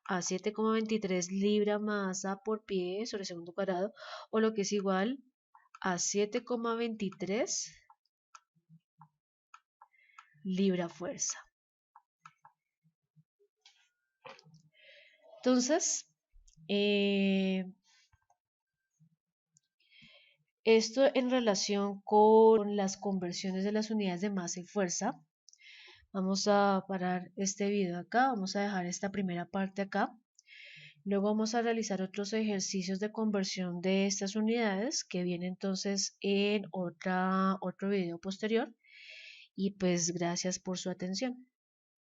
a 7,23 libra masa por pie sobre segundo cuadrado, o lo que es igual a 7,23 libra fuerza. Entonces, esto en relación con las conversiones de las unidades de masa y fuerza. Vamos a parar este video acá, vamos a dejar esta primera parte acá. Luego vamos a realizar otros ejercicios de conversión de estas unidades que viene entonces en otro video posterior. Y pues gracias por su atención.